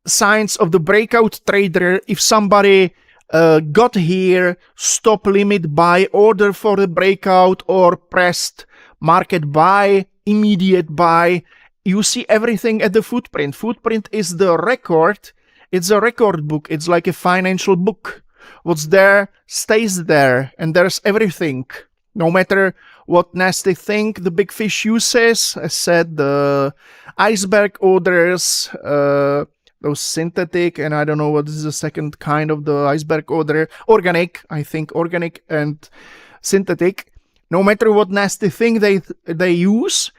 signs of the breakout trader, if somebody got here, stop limit buy, order for the breakout, or pressed market buy, immediate buy, you see everything at the footprint. Footprint is the record. It's a record book. It's like a financial book. What's there stays there, and there's everything. No matter what nasty thing the big fish uses, I said the iceberg orders, those synthetic, and I don't know what is the second kind of the iceberg order, organic, I think organic and synthetic. No matter what nasty thing they use,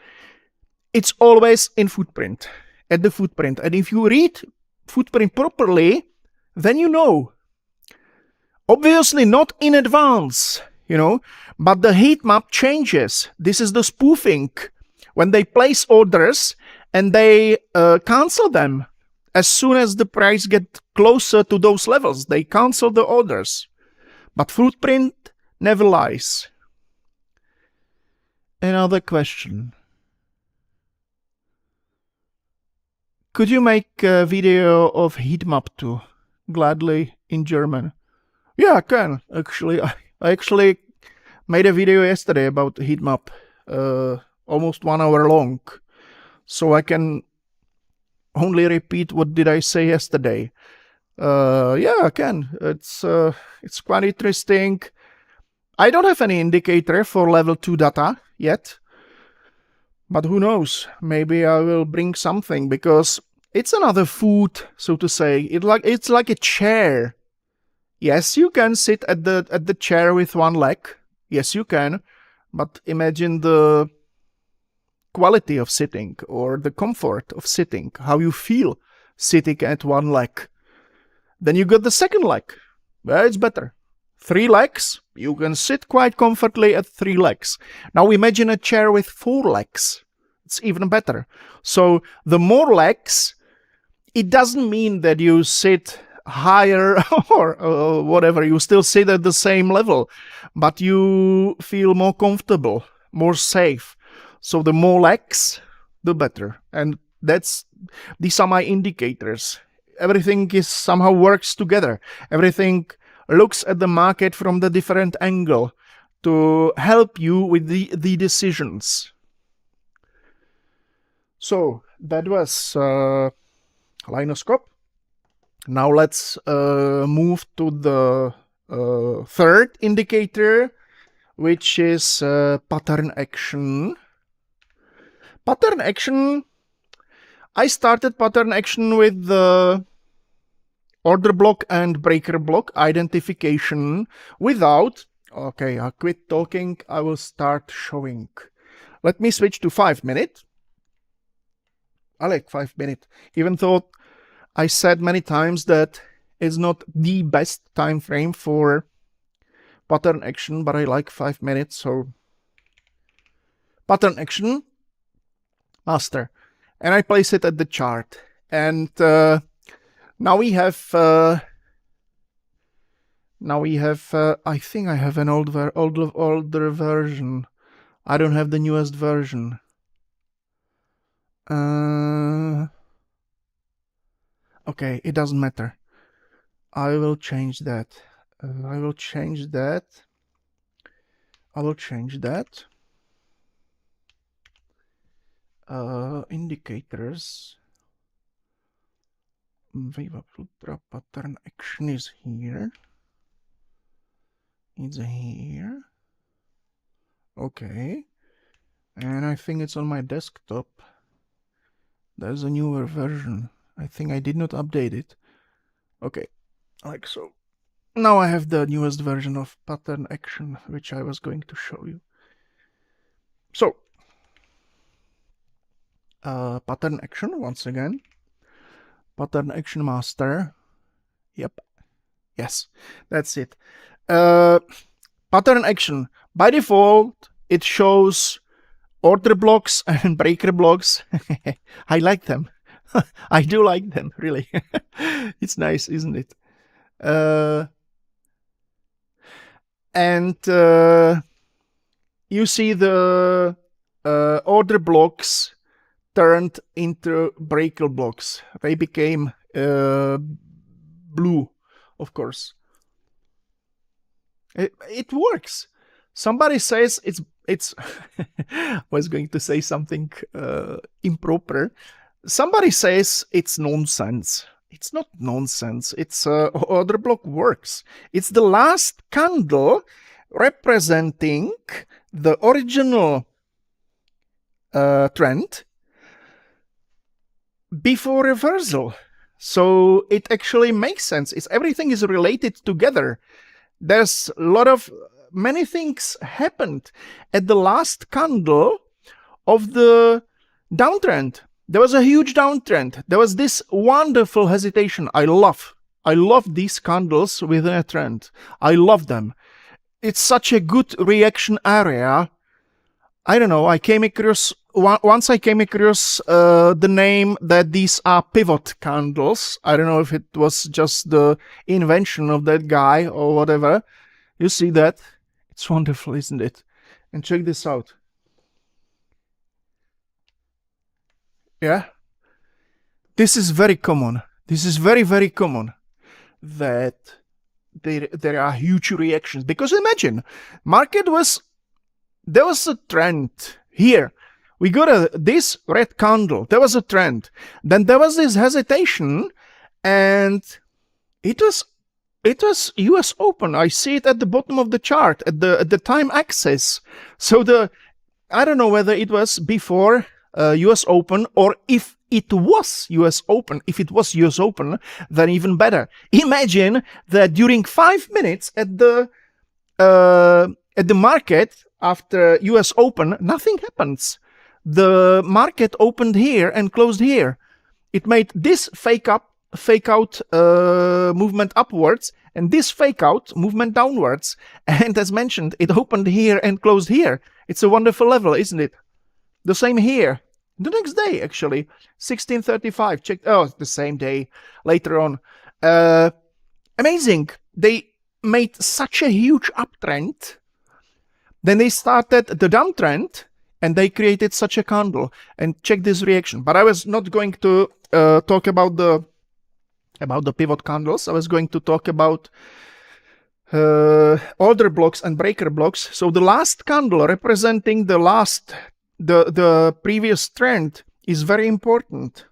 it's always in footprint, at the footprint. And if you read footprint properly, then you know. Obviously not in advance, you know, but the heat map changes. This is the spoofing. When they place orders and they cancel them as soon as the price gets closer to those levels, they cancel the orders. But footprint never lies. Another question. Could you make a video of heat map too? Gladly in German. Yeah, I can. Actually, I actually made a video yesterday about the heat map, almost 1 hour long. So I can only repeat what did I say yesterday. Yeah, I can. It's quite interesting. I don't have any indicator for level 2 data yet. But who knows? Maybe I will bring something, because it's another food, so to say. It's like a chair. Yes, you can sit at the chair with one leg. Yes, you can. But imagine the quality of sitting, or the comfort of sitting, how you feel sitting at one leg. Then you got the second leg. Well, it's better. 3 legs, you can sit quite comfortably at 3 legs. Now imagine a chair with 4 legs. It's even better. So the more legs, it doesn't mean that you sit higher or whatever. You still sit at the same level, but you feel more comfortable, more safe. So the more legs, the better. And these are my indicators. Everything somehow works together. Everything looks at the market from the different angle to help you with the decisions. So that was Linescope. Now let's move to the third indicator, which is PatternAction. PatternAction, I started PatternAction with the order block and breaker block identification without... Okay, I quit talking. I will start showing. Let me switch to 5 minutes. I like 5 minutes. Even though I said many times that it's not the best time frame for PatternAction, but I like 5 minutes. So PatternAction, master. And I place it at the chart. And now we have, I think I have an older version. I don't have the newest version. Okay, it doesn't matter. I will change that. Indicators. VWAP Ultra PatternAction is here. It's here. Okay. And I think it's on my desktop. There's a newer version. I think I did not update it. Okay, like so. Now I have the newest version of PatternAction, which I was going to show you. So, PatternAction once again. PatternAction master. Yep. Yes, that's it. PatternAction. By default, it shows order blocks and breaker blocks. I like them. I do like them, really. It's nice, isn't it? And you see the order blocks turned into breaker blocks. They became blue, of course. It works. Somebody says it's I was going to say something improper. Somebody says it's nonsense. It's not nonsense. It's order block works. It's the last candle representing the original trend before reversal. So it actually makes sense. Everything is related together. There's a lot of many things happened at the last candle of the downtrend. There was a huge downtrend. There was this wonderful hesitation. I love these candles within a trend. I love them. It's such a good reaction area. I don't know. I came across once. I came across the name that these are pivot candles. I don't know if it was just the invention of that guy or whatever. You see that? It's wonderful, isn't it? And check this out. Yeah. This is very common. This is very, very common that there are huge reactions. Because imagine, there was a trend here. We got this red candle. There was a trend. Then there was this hesitation, and it was US Open. I see it at the bottom of the chart, at the time axis. So I don't know whether it was before US Open or if it was US Open. If it was US Open, then even better. Imagine that during 5 minutes at the market after US Open, nothing happens. The market opened here and closed here. It made this fake out movement upwards and this fake out movement downwards. And as mentioned, it opened here and closed here. It's a wonderful level, isn't it? The same here. The next day, actually, 1635. Check. Oh, the same day later on. Amazing. They made such a huge uptrend. Then they started the downtrend and they created such a candle. And check this reaction. But I was not going to talk about the pivot candles. I was going to talk about order blocks and breaker blocks. So the last candle representing the previous trend is very important,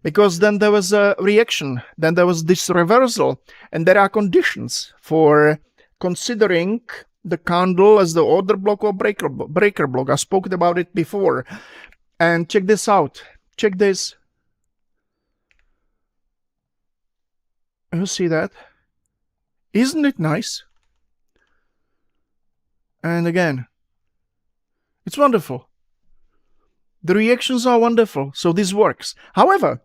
because then there was a reaction, then there was this reversal, and there are conditions for considering the candle as the order block or breaker block. I spoke about it before. And check this out. Check this. You see that? Isn't it nice? And again, it's wonderful. The reactions are wonderful, so this works. However,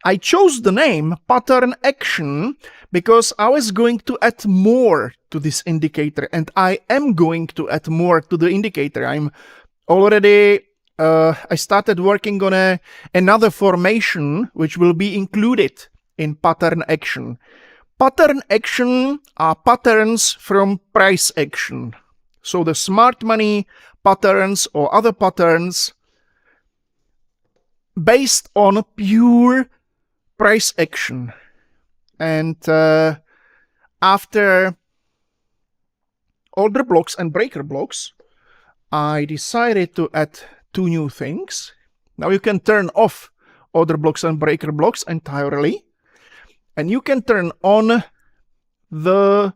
I chose the name PatternAction because I was going to add more to this indicator, and I am going to add more to the indicator. I'm already, I started working on another formation which will be included in PatternAction. PatternAction are patterns from price action. So the smart money patterns or other patterns based on pure price action. And after order blocks and breaker blocks, I decided to add two new things. Now you can turn off order blocks and breaker blocks entirely, and you can turn on the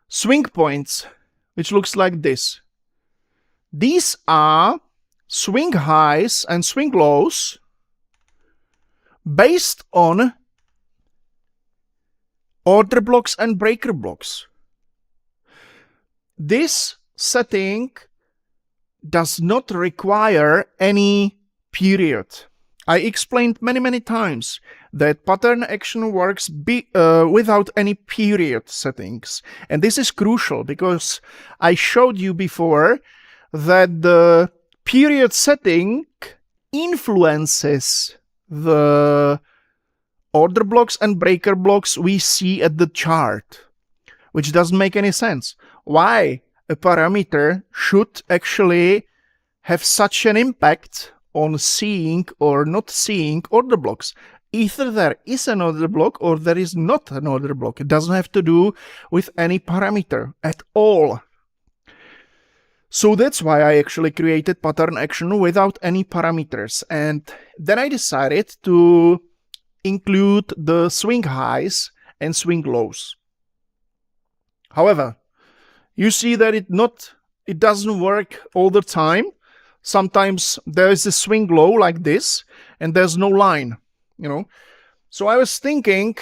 swing points, which looks like this. These are swing highs and swing lows based on order blocks and breaker blocks. This setting does not require any period. I explained many times that PatternAction works without any period settings. And this is crucial because I showed you before that the period setting influences the order blocks and breaker blocks we see at the chart, which doesn't make any sense. Why a parameter should actually have such an impact on seeing or not seeing order blocks? Either there is an order block or there is not an order block. It doesn't have to do with any parameter at all. So that's why I actually created PatternAction without any parameters. And then I decided to include the swing highs and swing lows. However, you see that it doesn't work all the time. Sometimes there is a swing low like this, and there's no line, you know. So I was thinking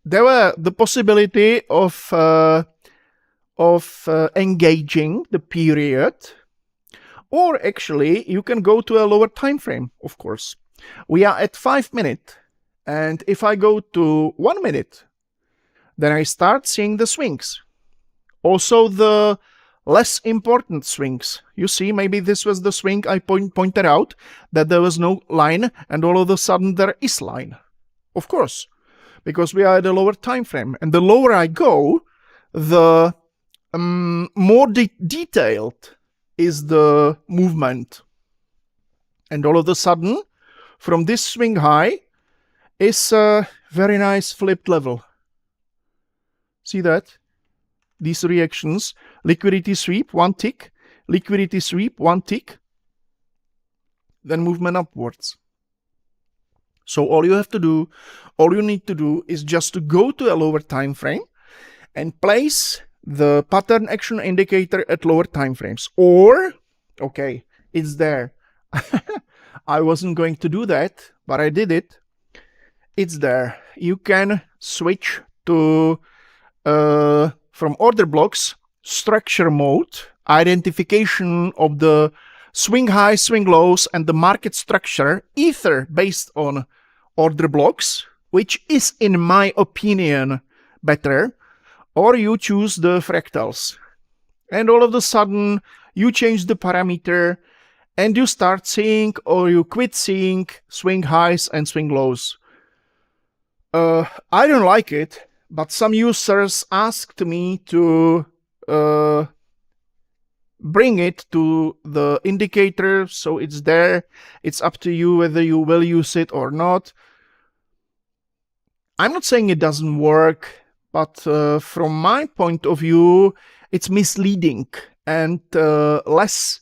there were the possibility of engaging the period, or actually you can go to a lower time frame, of course. We are at 5 minutes, and if I go to 1 minute, then I start seeing the swings. Also the less important swings. You see, maybe this was the swing I pointed out, that there was no line, and all of a sudden there is line. Of course, because we are at a lower time frame, and the lower I go, the more detailed is the movement. And all of a sudden, from this swing high is a very nice flipped level. See that? These reactions, liquidity sweep, 1 tick, liquidity sweep, 1 tick, then movement upwards. So all you need to do is just to go to a lower time frame and place the PatternAction indicator at lower time frames. Or, okay, it's there. I wasn't going to do that, but I did it. It's there. You can switch to from order blocks, structure mode, identification of the swing highs, swing lows, and the market structure, either based on order blocks, which is, in my opinion, better, or you choose the fractals. And all of a sudden, you change the parameter, and you start seeing, or you quit seeing, swing highs and swing lows. I don't like it, but some users asked me to bring it to the indicator, so it's there. It's up to you whether you will use it or not. I'm not saying it doesn't work, but from my point of view, it's misleading and less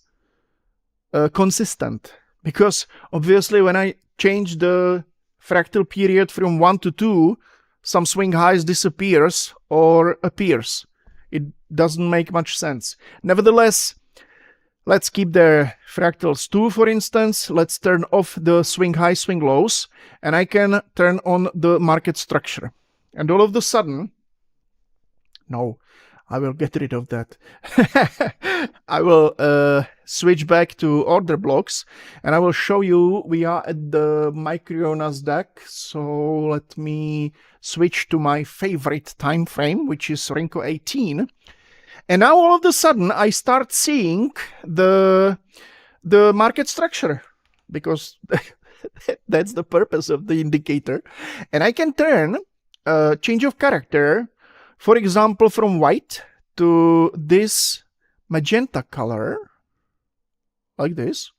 consistent. Because obviously when I change the fractal period from 1 to 2, some swing highs disappears or appears. It doesn't make much sense. Nevertheless, let's keep the fractals 2, for instance. Let's turn off the swing high, swing lows, and I can turn on the market structure. And all of a sudden, no, I will get rid of that. I will switch back to order blocks, and I will show you we are at the micro Nasdaq. So let me switch to my favorite time frame, which is Renko 18. And now all of a sudden I start seeing the market structure, because that's the purpose of the indicator. And I can turn change of character, for example, from white to this magenta color, like this.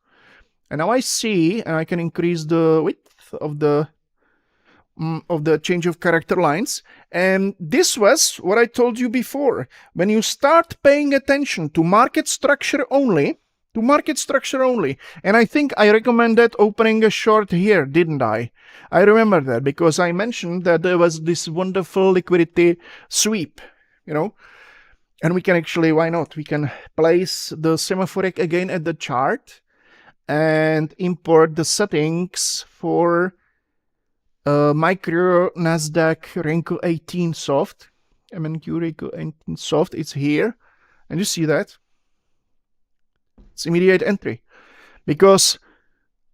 And now I see, and I can increase the width of the change of character lines. And this was what I told you before. When you start paying attention to market structure only, and I think I recommended opening a short here, didn't I? I remember that because I mentioned that there was this wonderful liquidity sweep, you know. And we can actually, why not? We can place the semaPHorek again at the chart and import the settings for micro Nasdaq Renko 18 soft, MNQ Renko 18 soft, it's here, and you see that it's immediate entry, because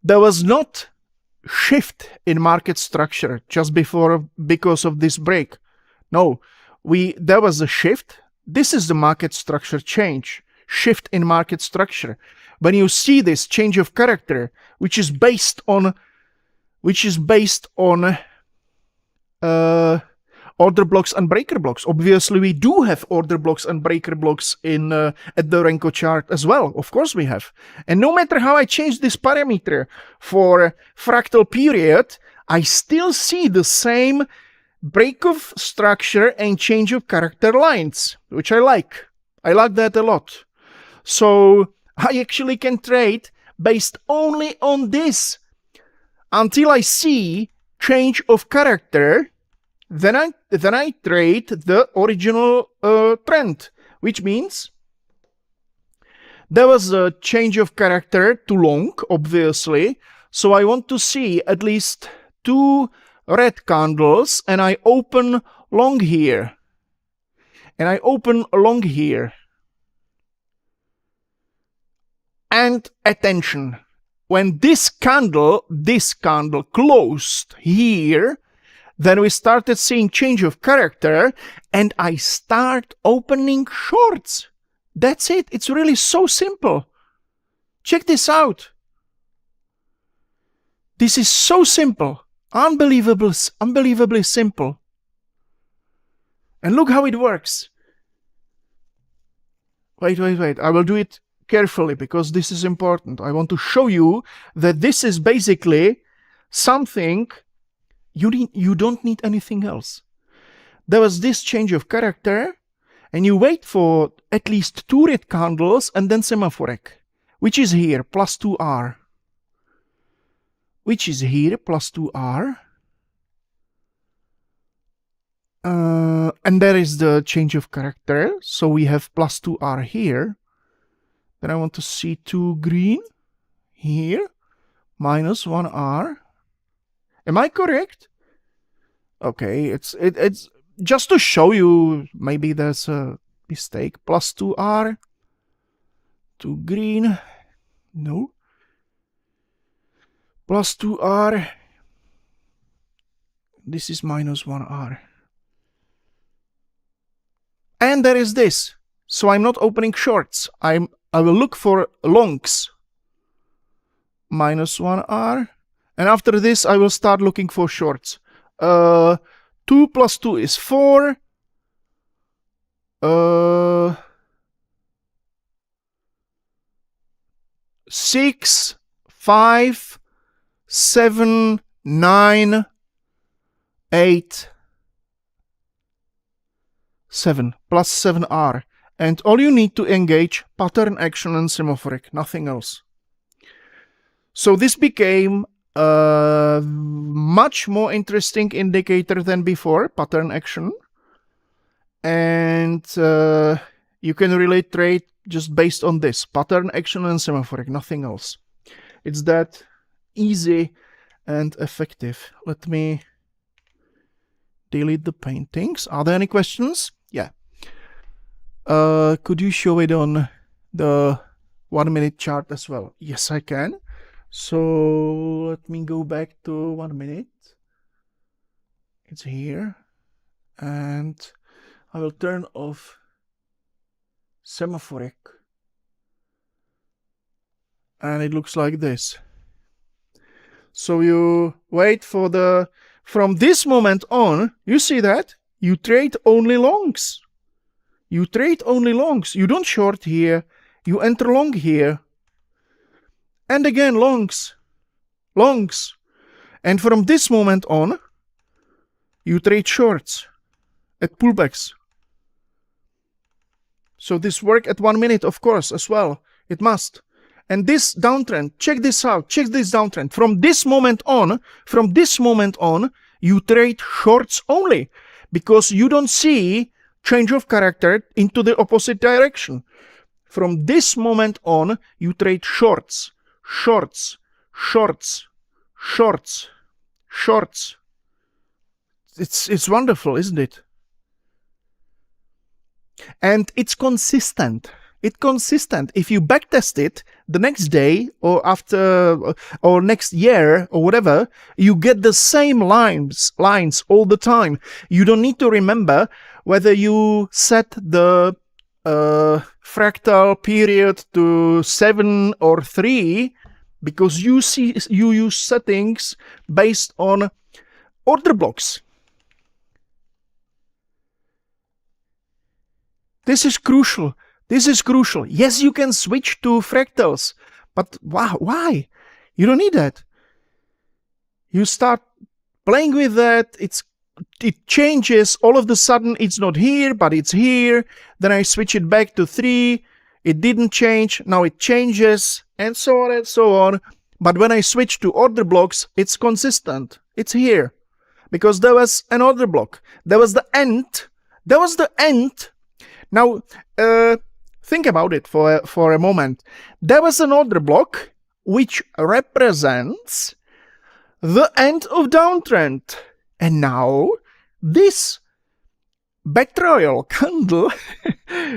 there was not shift in market structure just before because of this break. No, there was a shift. This is the market structure change, shift in market structure. When you see this change of character, which is based on order blocks and breaker blocks. Obviously, we do have order blocks and breaker blocks in at the Renko chart as well. Of course, we have. And no matter how I change this parameter for fractal period, I still see the same break of structure and change of character lines, which I like. I like that a lot. So I actually can trade based only on this until I see change of character. Then I trade the original trend, which means there was a change of character to long, obviously. So I want to see at least 2 red candles, and I open long here. And I open long here. And attention, when this candle closed here, then we started seeing change of character, and I start opening shorts. That's it. It's really so simple. Check this out. This is so simple. Unbelievably simple. And look how it works. Wait. I will do it carefully because this is important. I want to show you that this is basically something you don't need anything else. There was this change of character, and you wait for at least 2 red candles and then semaPHorek, which is here, plus 2R. Which is here, plus 2R. And there is the change of character, so we have plus 2R here. Then I want to see 2 green here, minus 1R. Am I correct? Okay, it's just to show you, maybe there's a mistake. Plus 2R, 2 green, no. Plus 2R, this is minus 1R. And there is this, so I'm not opening shorts. I will look for longs. Minus 1R. And after this, I will start looking for shorts. 2 plus 2 is 4. 6, 5, 7, 9, 8, 7. Plus 7R. And all you need to engage PatternAction and semaPHorek, nothing else. So this became a much more interesting indicator than before, PatternAction. And you can really trade just based on this, PatternAction and semaPHorek, nothing else. It's that easy and effective. Let me delete the paintings. Are there any questions? Yeah. Could you show it on the 1 minute chart as well? Yes, I can. So let me go back to 1 minute. It's here. And I will turn off semaPHorek. And it looks like this. So you wait for the, from this moment on, you see that? You trade only longs. You trade only longs. You don't short here. You enter long here. And again, longs. Longs. And from this moment on, you trade shorts at pullbacks. So this work at 1 minute, of course, as well. It must. And this downtrend, check this out. Check this downtrend. From this moment on, you trade shorts only. Because you don't see change of character into the opposite direction. From this moment on, you trade shorts, shorts, shorts, shorts, shorts, It's wonderful, isn't it? And it's consistent. It's consistent. If you backtest it the next day or after or next year or whatever, you get the same lines all the time. You don't need to remember whether you set the fractal period to 7 or 3, because you use settings based on order blocks. This is crucial. This is crucial. Yes, you can switch to fractals, but why? You don't need that. You start playing with that, it changes. All of a sudden, it's not here, but it's here. Then I switch it back to 3. It didn't change. Now it changes, and so on and so on. But when I switch to order blocks, it's consistent. It's here. Because there was an order block. There was the end. There was the end. Now, think about it for a moment. There was an order block which represents the end of downtrend. And now, this betrayal candle,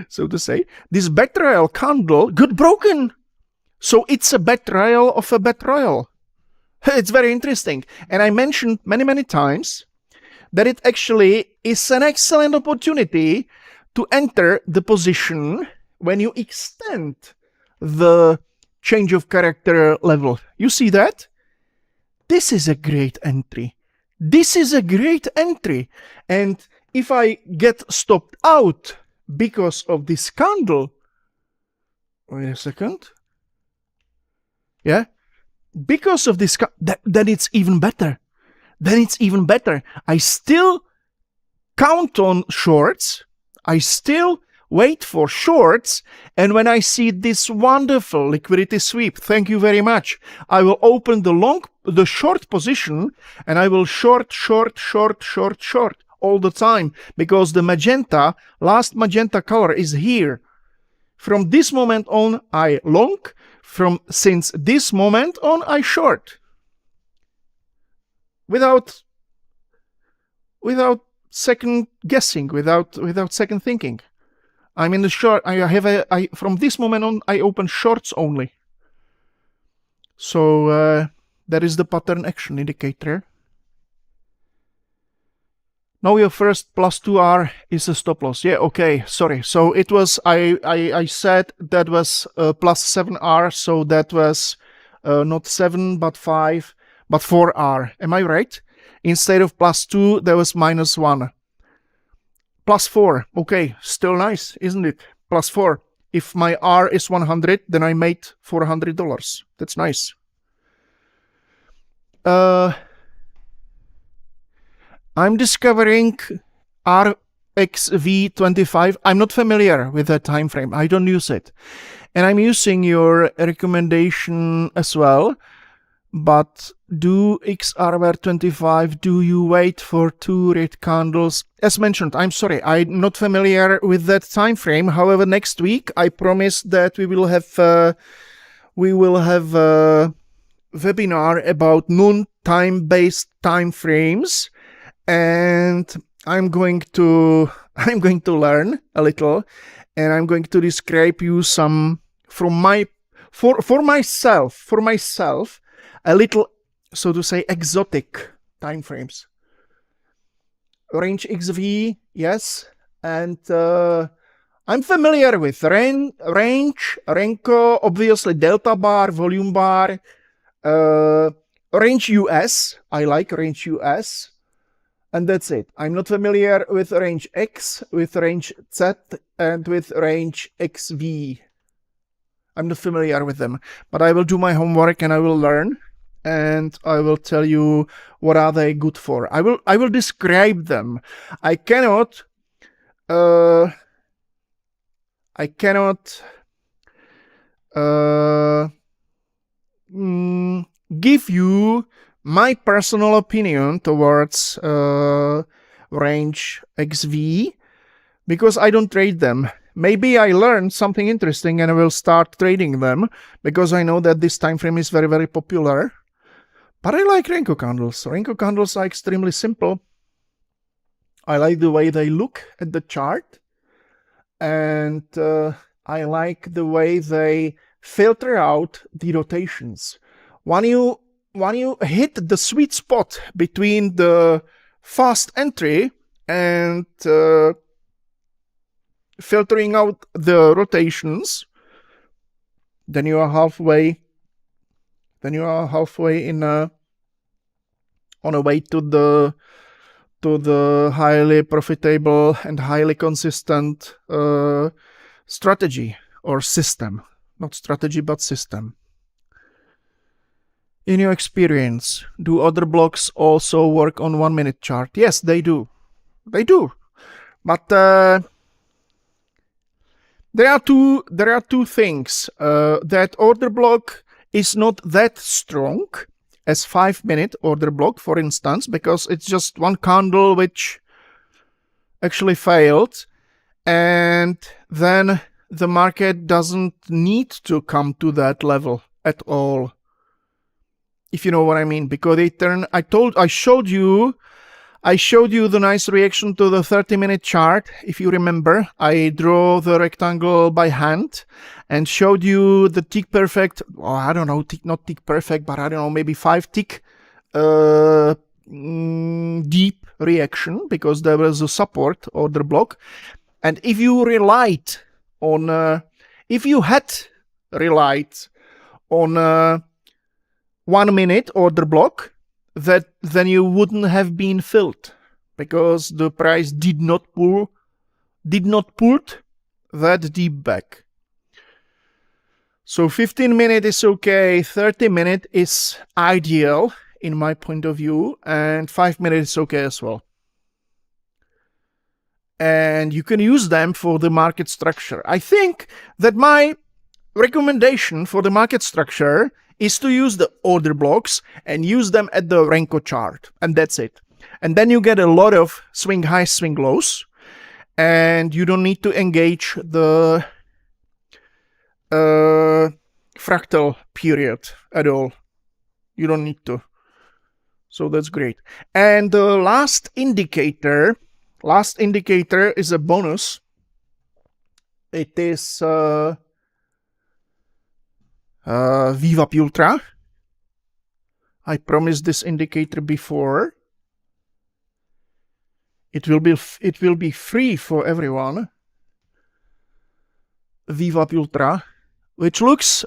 so to say, this betrayal candle got broken. So it's a betrayal of a betrayal. It's very interesting. And I mentioned many times that it actually is an excellent opportunity to enter the position when you extend the change of character level. You see that? This is a great entry. This is a great entry. And if I get stopped out because of this candle, wait a second. Yeah? Because of this, then it's even better. Then it's even better. I still count on shorts. I still wait for shorts, and when I see this wonderful liquidity sweep, thank you very much, I will open the short position, and I will short all the time, because the last magenta color is here. From this moment on, I long. Since this moment on, I short. Without second guessing, without second thinking. I'm in the short. From this moment on, I open shorts only. So that is the pattern action indicator. Now your first +2R is a stop loss. Yeah, okay, sorry. So it was, I said that was +7R, so that was not 7 but 5, but 4R. Am I right? Instead of +2, there was -1. +4, okay, still nice, isn't it? +4. If my R is 100, then I made $400. That's nice. I'm discovering RXV25. I'm not familiar with that time frame. I don't use it. And I'm using your recommendation as well. But do XRV25, do you wait for 2 red candles? As mentioned, I'm sorry, I'm not familiar with that time frame. However, next week I promise that we will have a webinar about non-time-based time frames, and I'm going to learn a little, and I'm going to describe you some for myself a little, so to say, exotic time frames. Range XV, yes, and I'm familiar with range, Renko, obviously delta bar, volume bar, range US. I like range US, and that's it. I'm not familiar with range X, with range Z, and with range XV. I'm not familiar with them, but I will do my homework and I will learn, and I will tell you what are they good for. I will describe them. I cannot give you my personal opinion towards range XV, because I don't trade them. Maybe I learned something interesting and I will start trading them, because I know that this time frame is very, very popular. But I like Renko candles. Renko candles are extremely simple. I like the way they look at the chart, and I like the way they filter out the rotations. When you hit the sweet spot between the fast entry and filtering out the rotations, then you are halfway. Then you are halfway in on a way to the highly profitable and highly consistent strategy or system. Not strategy, but system. In your experience, do other blocks also work on 1 minute chart? Yes, they do. They do. But there are two things. That order block is not that strong as 5 minute order block, for instance, because it's just one candle which actually failed, and then the market doesn't need to come to that level at all, if you know what I mean, because I showed you the nice reaction to the 30-minute chart. If you remember, I draw the rectangle by hand and showed you the tick perfect, or I don't know, not tick perfect, but I don't know, maybe 5 tick deep reaction, because there was a support order block. And if you had relied on 1 minute order block, then you wouldn't have been filled, because the price did not pull that deep back. So 15 minute is okay, 30 minute is ideal in my point of view, and 5 minutes is okay as well. And you can use them for the market structure. I think that my recommendation for the market structure is to use the order blocks and use them at the Renko chart, and that's it. And then you get a lot of swing highs, swing lows, and you don't need to engage the fractal period at all. You don't need to. So that's great. And the last indicator is a bonus. It is VWAP Ultra. I promised this indicator before. It will be free for everyone. VWAP Ultra, which looks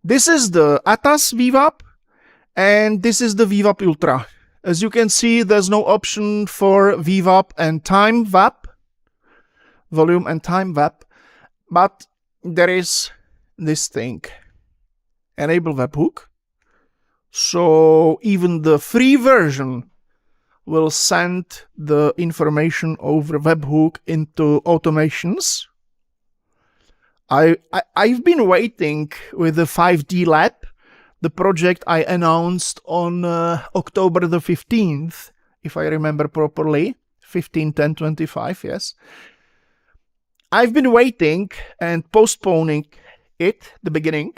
this is the ATAS VWAP and this is the VWAP Ultra. As you can see, there's no option for VWAP and time WAP, volume and time WAP, but there is this thing, enable webhook. So even the free version will send the information over webhook into automations. I've been waiting with the 5D Lab, the project I announced on October the 15th, if I remember properly, 15/10/25, yes. I've been waiting and postponing it, the beginning,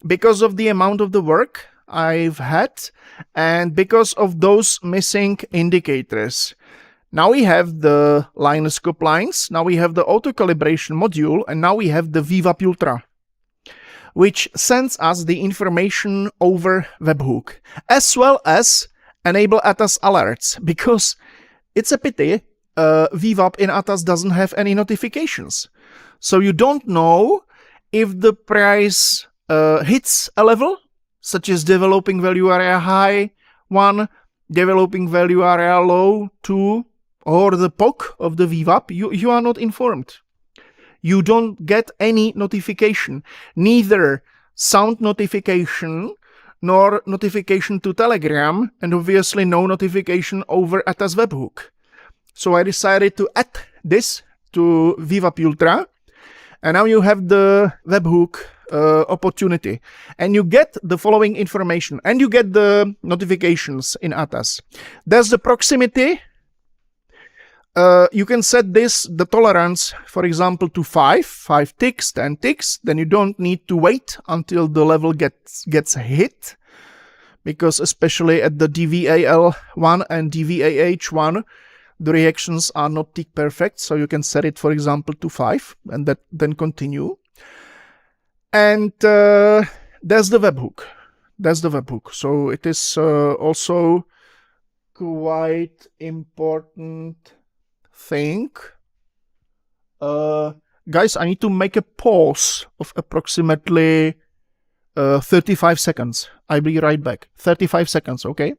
because of the amount of the work I've had and because of those missing indicators. Now we have the Linescope lines, now we have the auto calibration module, and now we have the VWAP Ultra, which sends us the information over webhook, as well as enable ATAS alerts, because it's a pity VWAP in ATAS doesn't have any notifications. So you don't know if the price hits a level, such as developing value area high 1, developing value area low 2, or the POC of the VWAP. You are not informed. You don't get any notification, neither sound notification nor notification to Telegram, and obviously no notification over ATAS webhook. So I decided to add this to VWAP Ultra, and now you have the webhook opportunity, and you get the following information, and you get the notifications in ATAS. There's the proximity. You can set the tolerance, for example, to 5 ticks, 10 ticks. Then you don't need to wait until the level gets hit, because especially at the DVAL1 and DVAH1, the reactions are not tick perfect, so you can set it, for example, to 5 and then continue. And there's the webhook. That's the webhook. So it is also quite important thing. Guys, I need to make a pause of approximately 35 seconds. I'll be right back. 35 seconds, okay?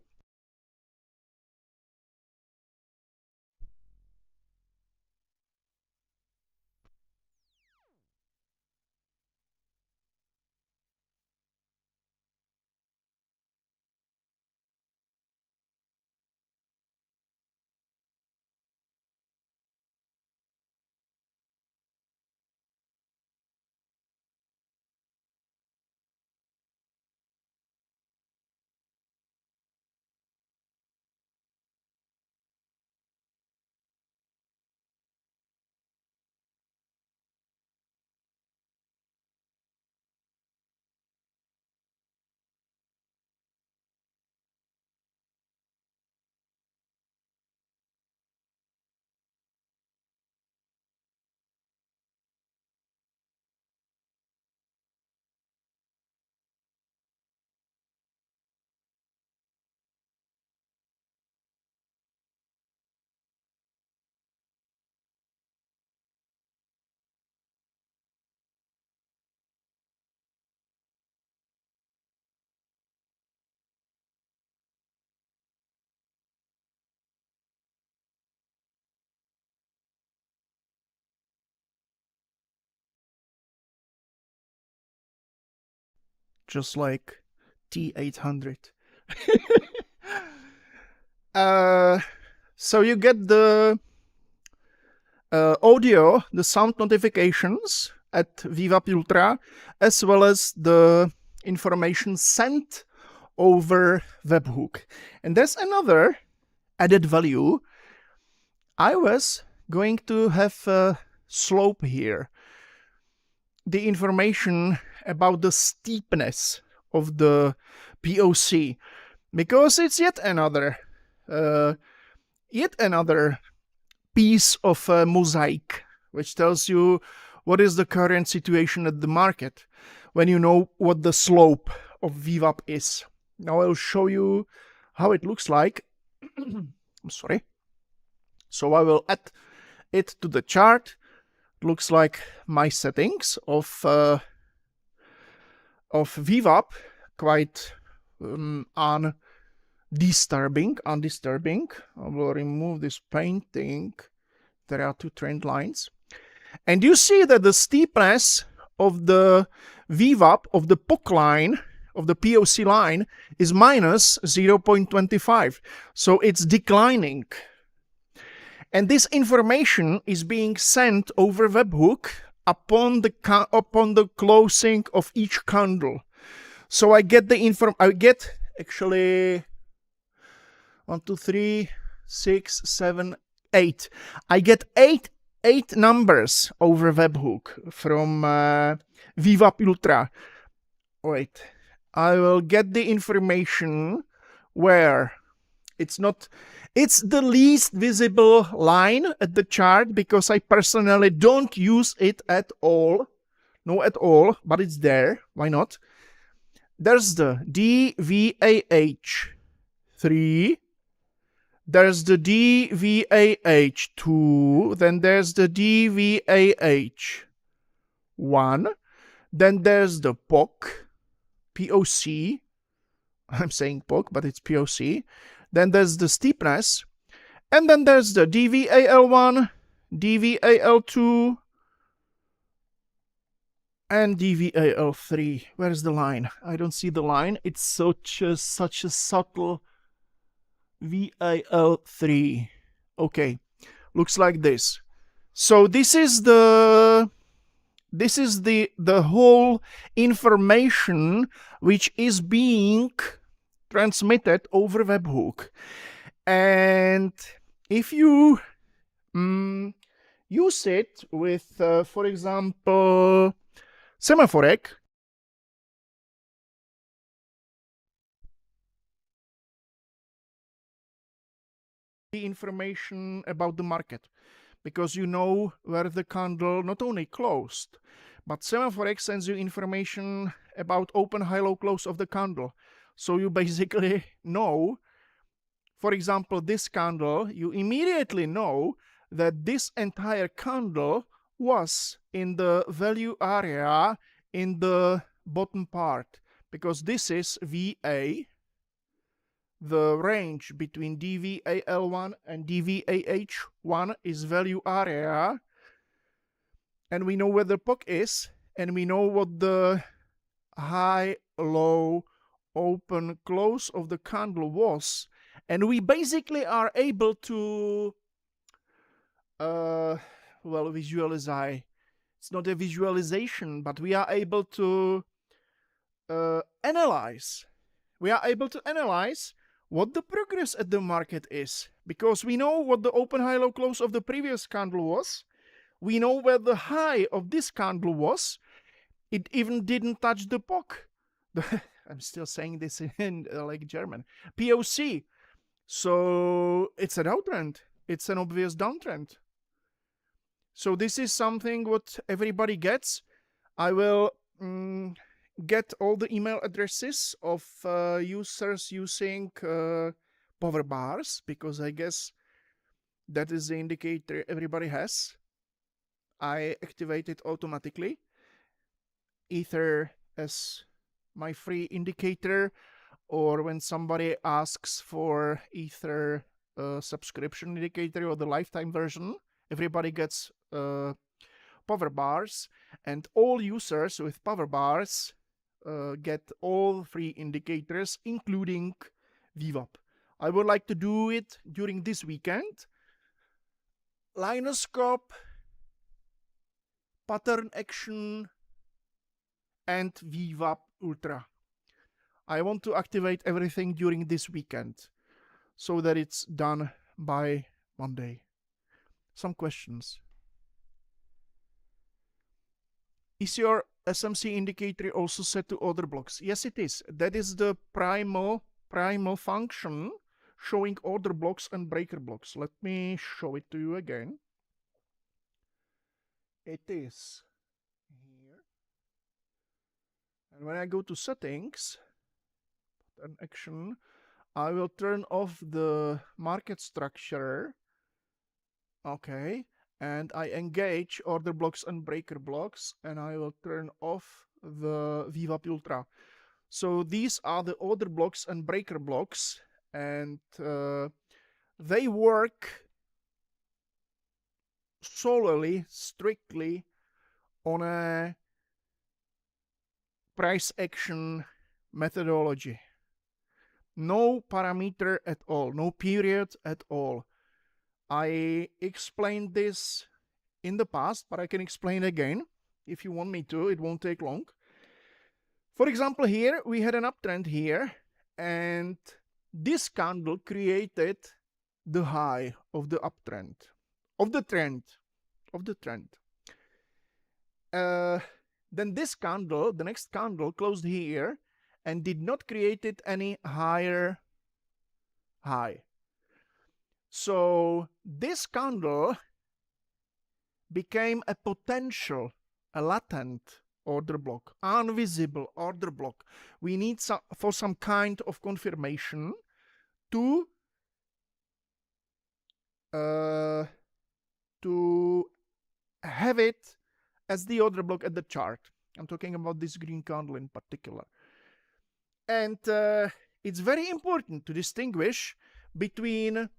Just like T800. So you get the audio, the sound notifications at VWAP Ultra, as well as the information sent over webhook. And there's another added value. I was going to have a slope here. The information about the steepness of the POC, because it's yet another piece of a mosaic which tells you what is the current situation at the market when you know what the slope of VWAP is. Now I'll show you how it looks like. I'm sorry. So I will add it to the chart. It looks like my settings of VWAP, quite undisturbing. I will remove this painting. There are two trend lines. And you see that the steepness of the VWAP, of the POC line, of the POC line, is minus 0.25. So it's declining. And this information is being sent over webhook upon the closing of each candle. So I get actually 1, 2, 3, 6, 7, 8. I get eight numbers over webhook from VWAP Ultra. Wait, I will get the information where it's the least visible line at the chart because I personally don't use it at all. No, at all, but it's there. Why not? There's the DVAH3. There's the DVAH2. Then there's the DVAH1. Then there's the POC. I'm saying POC, but it's POC. Then there's the steepness. And then there's the DVAL1, DVAL2, and DVAL3. Where's the line? I don't see the line. It's such a subtle VAL3. Okay, looks like this. So this is the whole information which is being transmitted over webhook. And if you use it with, for example, semaPHorek, information about the market, because you know where the candle not only closed, but semaPHorek sends you information about open, high, low, close of the candle. So you basically know, for example, this candle, you immediately know that this entire candle was in the value area in the bottom part, because this is VA, the range between DVAL1 and DVAH1 is value area, and we know where the POC is, and we know what the high, low, open, close of the candle was, and we basically are able to visualize. It's not a visualization, but we are able to analyze. We are able to analyze what the progress at the market is, because we know what the open, high, low, close of the previous candle was. We know where the high of this candle was. It even didn't touch the POC. I'm still saying this in like German. POC. So it's a downtrend. It's an obvious downtrend. So this is something what everybody gets. I will get all the email addresses of users using power bars, because I guess that is the indicator everybody has. I activate it automatically, either as my free indicator, or when somebody asks for either a subscription indicator or the lifetime version, everybody gets power bars, and all users with power bars get all free indicators, including VWAP. I would like to do it during this weekend. Linescope, PatternAction, and VWAP Ultra. I want to activate everything during this weekend so that it's done by Monday. Some questions. Is your SMC indicator also set to order blocks? Yes, it is. That is the primal function, showing order blocks and breaker blocks. Let me show it to you again. It is here. And when I go to settings, PatternAction, I will turn off the market structure. Okay. And I engage order blocks and breaker blocks, and I will turn off the VWAP Ultra. So these are the order blocks and breaker blocks, and they work solely, strictly on a price action methodology. No parameter at all, no period at all. I explained this in the past, but I can explain again if you want me to. It won't take long. For example, here we had an uptrend here, and this candle created the high of the uptrend, of the trend. Then this candle, the next candle, closed here and did not create any higher high. So this candle became a potential, a latent order block, invisible order block. We need for some kind of confirmation to have it as the order block at the chart. I'm talking about this green candle in particular. And it's very important to distinguish between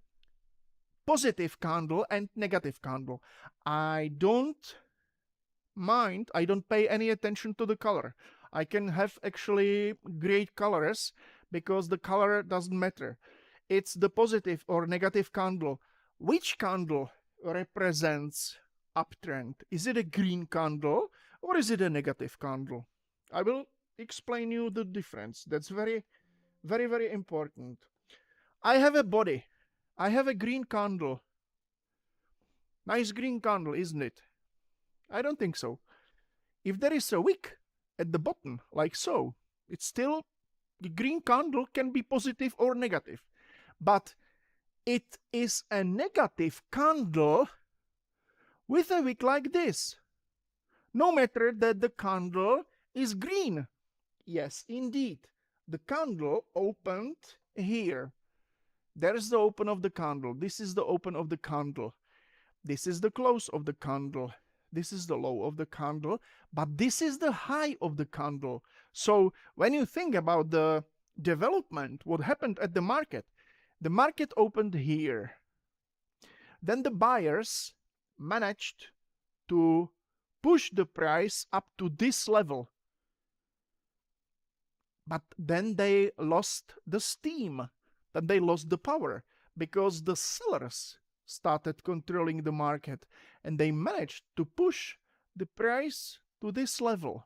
positive candle and negative candle. I don't mind, I don't pay any attention to the color. I can have actually great colors because the color doesn't matter. It's the positive or negative candle. Which candle represents uptrend? Is it a green candle or is it a negative candle? I will explain you the difference. That's very, very, very important. I have a body. I have a green candle. Nice green candle, isn't it? I don't think so. If there is a wick at the bottom, like so, it's still, the green candle can be positive or negative. But it is a negative candle with a wick like this, no matter that the candle is green. Yes, indeed. The candle opened here. There is the open of the candle. This is the open of the candle. This is the close of the candle. This is the low of the candle. But this is the high of the candle. So when you think about the development, what happened at the market opened here. Then the buyers managed to push the price up to this level. But then they lost the steam, then they lost the power, because the sellers started controlling the market and they managed to push the price to this level.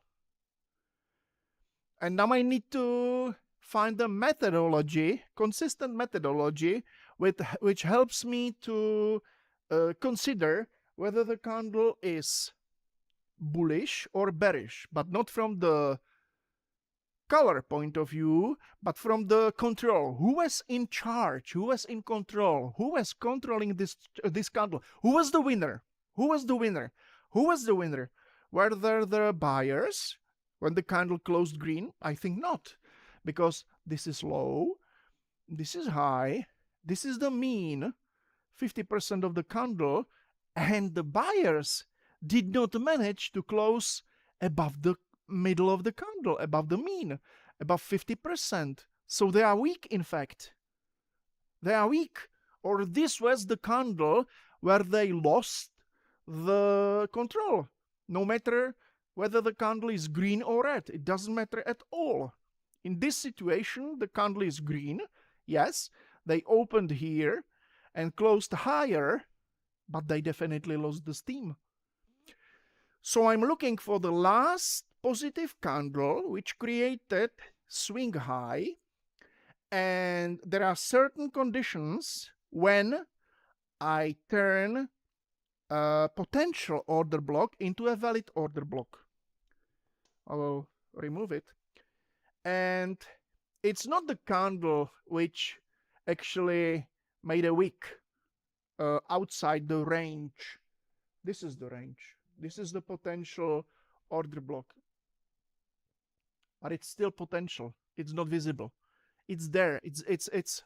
And now I need to find a methodology, consistent methodology, which helps me to consider whether the candle is bullish or bearish, but not from the color point of view, but from the control. Who was in charge? Who was in control? Who was controlling this candle? Who was the winner? Who was the winner? Who was the winner? Were there the buyers when the candle closed green? I think not, because this is low, this is high, this is the mean, 50% of the candle, and the buyers did not manage to close above the middle of the candle, above the mean, above 50%. So they are weak, in fact. They are weak. Or this was the candle where they lost the control. No matter whether the candle is green or red, it doesn't matter at all. In this situation, the candle is green. Yes, they opened here and closed higher, but they definitely lost the steam. So I'm looking for the last positive candle which created swing high, and there are certain conditions when I turn a potential order block into a valid order block. I will remove it. And it's not the candle which actually made a wick outside the range. This is the range. This is the potential order block. But it's still potential. It's not visible. It's there. It's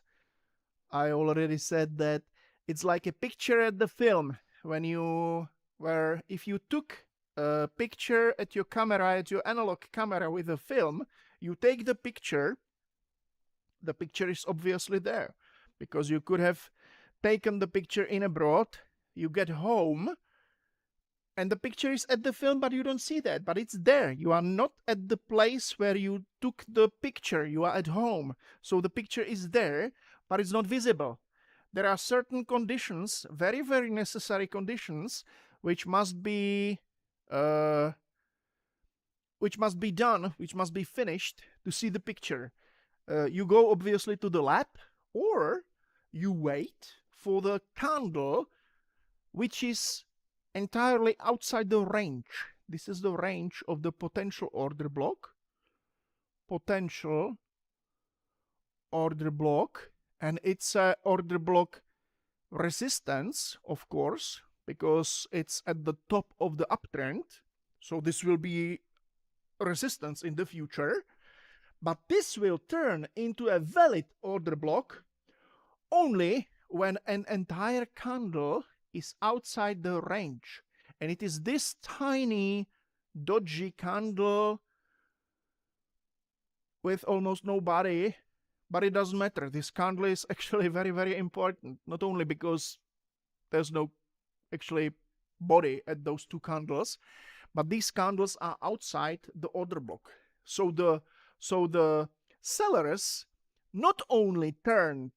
I already said that it's like a picture at the film where if you took a picture at your camera, at your analog camera with a film, you take the picture is obviously there, because you could have taken the picture in abroad, you get home, and the picture is at the film, but you don't see that. But it's there. You are not at the place where you took the picture. You are at home. So the picture is there, but it's not visible. There are certain conditions, very, very necessary conditions, which must be done, which must be finished to see the picture. You go obviously to the lab, or you wait for the candle which is entirely outside the range. This is the range of the potential order block. Potential order block. And it's a order block resistance, of course, because it's at the top of the uptrend. So this will be resistance in the future. But this will turn into a valid order block only when an entire candle is outside the range. And it is this tiny dodgy candle with almost no body, but it doesn't matter. This candle is actually very, very important, not only because there's no actually body at those two candles, but these candles are outside the order block. So the sellers not only turned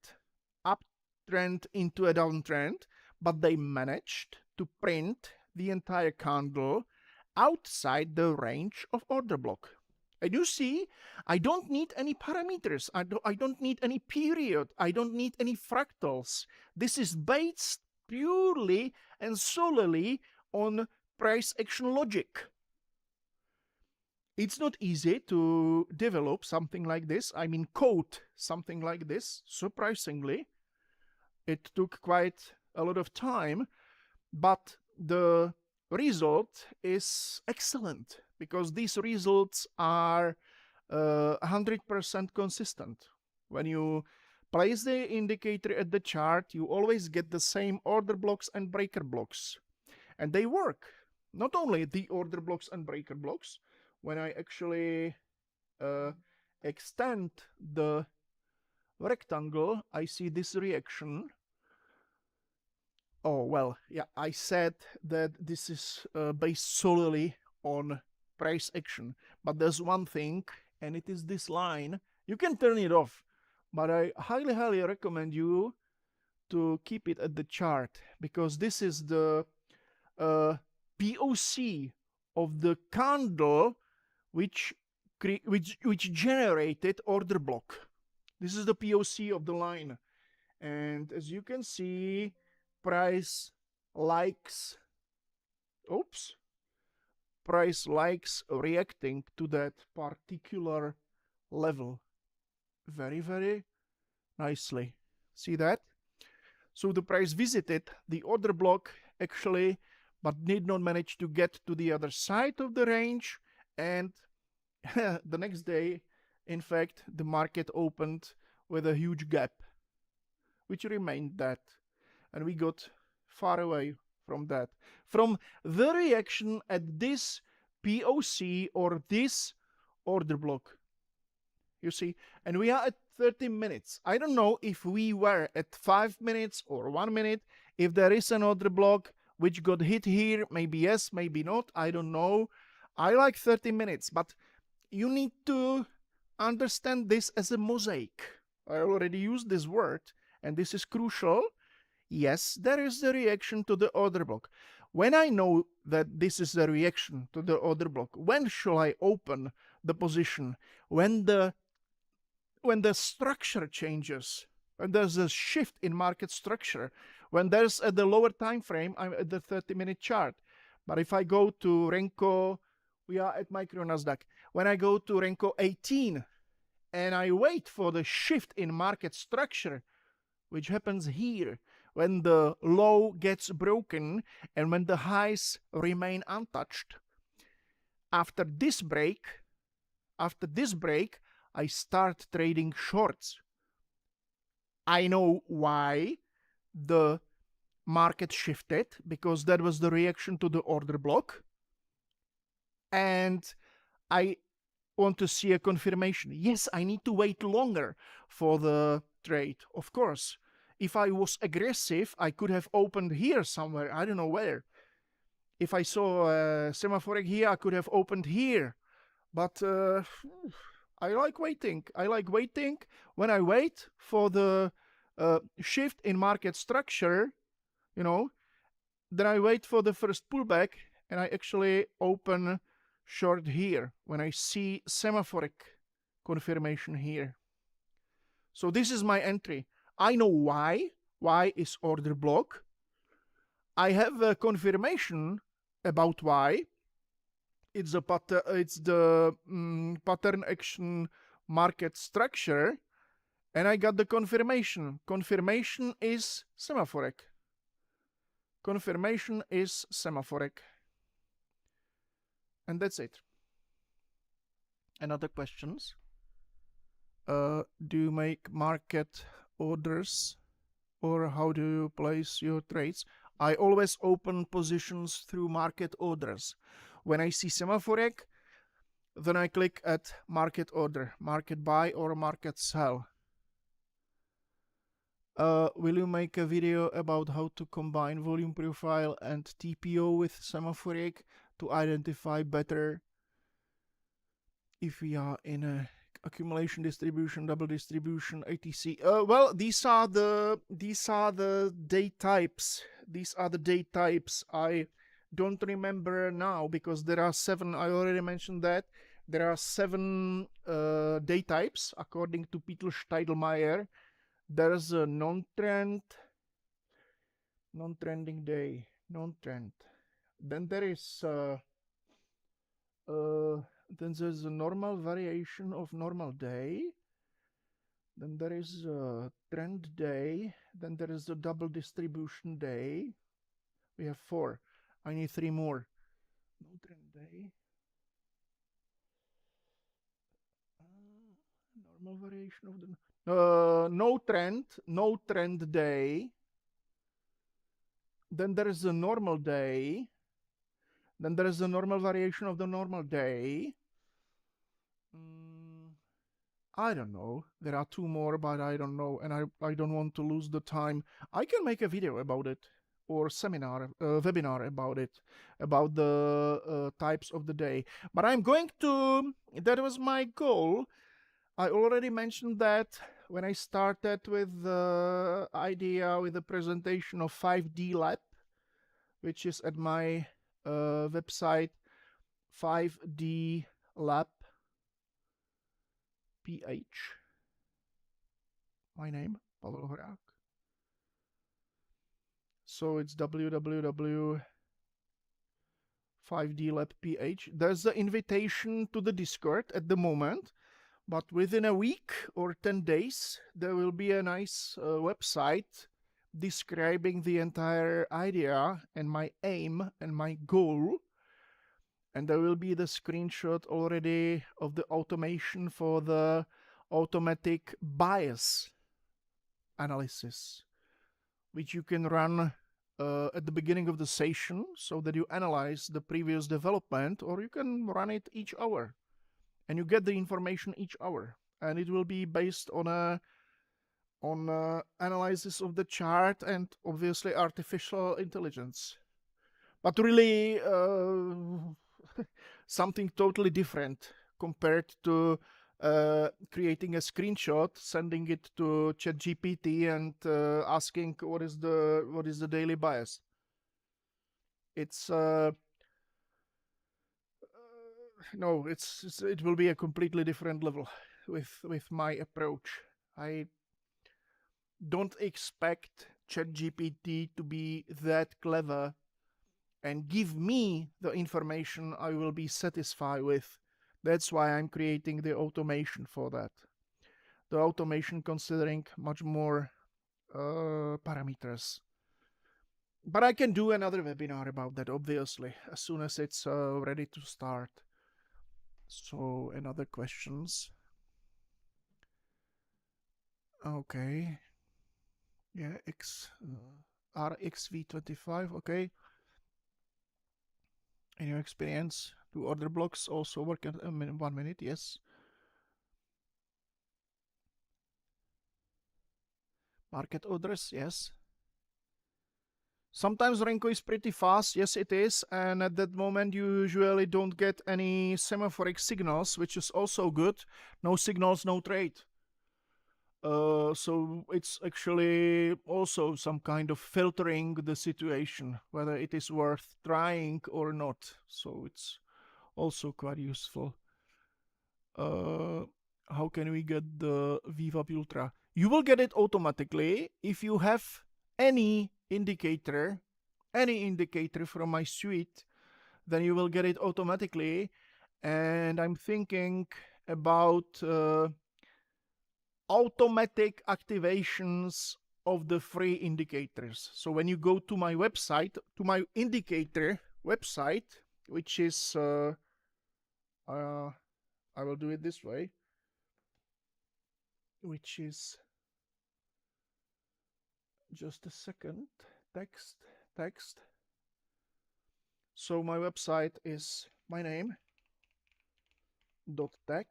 uptrend into a downtrend, but they managed to print the entire candle outside the range of order block. And you see, I don't need any parameters. I don't need any period. I don't need any fractals. This is based purely and solely on price action logic. It's not easy to develop something like this. I mean, code something like this, surprisingly. It took quite a lot of time, but the result is excellent because these results are 100% consistent. When you place the indicator at the chart, you always get the same order blocks and breaker blocks, and they work. Not only the order blocks and breaker blocks, when I actually extend the rectangle, I see this reaction. Oh, well, yeah, I said that this is based solely on price action. But there's one thing, and it is this line. You can turn it off, but I highly, highly recommend you to keep it at the chart, because this is the POC of the candle which generated order block. This is the POC of the line. And as you can see, price likes reacting to that particular level very, very nicely. See that? So the price visited the order block actually, but did not manage to get to the other side of the range. And the next day, in fact, the market opened with a huge gap, which remained that. And we got far away from that. From the reaction at this POC or this order block. You see? And we are at 30 minutes. I don't know if we were at 5 minutes or 1 minute. If there is an order block which got hit here, maybe yes, maybe not. I don't know. I like 30 minutes, but you need to understand this as a mosaic. I already used this word, and this is crucial. Yes, there is the reaction to the order block. When I know that this is the reaction to the order block, when shall I open the position? When the structure changes, when there's a shift in market structure, when there's at the lower time frame, I'm at the 30-minute chart. But if I go to Renko, we are at micro Nasdaq. When I go to Renko 18 and I wait for the shift in market structure, which happens here, when the low gets broken and when the highs remain untouched, after this break, I start trading shorts. I know why the market shifted, because that was the reaction to the order block. And I want to see a confirmation. Yes, I need to wait longer for the trade, of course. If I was aggressive, I could have opened here somewhere. I don't know where. If I saw a semaPHorek here, I could have opened here. But I like waiting. I like waiting. When I wait for the shift in market structure, you know, then I wait for the first pullback and I actually open short here when I see semaPHorek confirmation here. So this is my entry. I know why. Why is order block. I have a confirmation about why. It's the PatternAction market structure, and I got the confirmation. Confirmation is semaPHorek. Confirmation is semaPHorek. And that's it. And other questions? Do you make market orders, or how do you place your trades? I always open positions through market orders. When I see semaPHorek, then I click at market order, market buy or market sell. Will you make a video about how to combine volume profile and TPO with semaPHorek to identify better if we are in a accumulation distribution, double distribution, ATC? Well, these are the date types. These are the date types. I don't remember now because there are 7. I already mentioned that there are 7 date types according to Peter Steidelmeier. There's a non-trend, non-trending day, non-trend. Then there is then there's a normal variation of normal day. Then there is a trend day. Then there is the double distribution day. We have 4. I need 3 more. No trend day. Normal variation of the no trend day. Then there is a normal day. Then there is a normal variation of the normal day. I don't know. There are 2 more, but I don't know, and I don't want to lose the time. I can make a video about it, or webinar about it, about the types of the day. But I'm going to, that was my goal. I already mentioned that when I started with the idea, with the presentation of 5D Lab, which is at my website, 5D Lab PH. My name, Pavel Horák. So it's www.5dlabph. There's the invitation to the Discord at the moment, but within a week or 10 days, there will be a nice website describing the entire idea and my aim and my goal. And there will be the screenshot already of the automation for the automatic bias analysis, which you can run at the beginning of the session so that you analyze the previous development, or you can run it each hour and you get the information each hour, and it will be based on analysis of the chart and obviously artificial intelligence, but really something totally different compared to creating a screenshot, sending it to ChatGPT, and asking what is the daily bias. It's no, it will be a completely different level with my approach. I don't expect ChatGPT to be that clever and give me the information I will be satisfied with. That's why I'm creating the automation for that. The automation considering much more parameters. But I can do another webinar about that, obviously, as soon as it's ready to start. So, another questions? Okay. Yeah, RXV25, okay. In your experience, do order blocks also work at 1 minute? Yes. Market orders, yes. Sometimes Renko is pretty fast, yes it is, and at that moment you usually don't get any semaPHorek signals, which is also good. No signals, no trade. So it's actually also some kind of filtering the situation, whether it is worth trying or not. So it's also quite useful. How can we get the VWAP Ultra? You will get it automatically if you have any indicator from my suite, then you will get it automatically. And I'm thinking about automatic activations of the free indicators. So when you go to my website, to my indicator website, which is I will do it this way, which is just a second, text. So my website is my name .tech.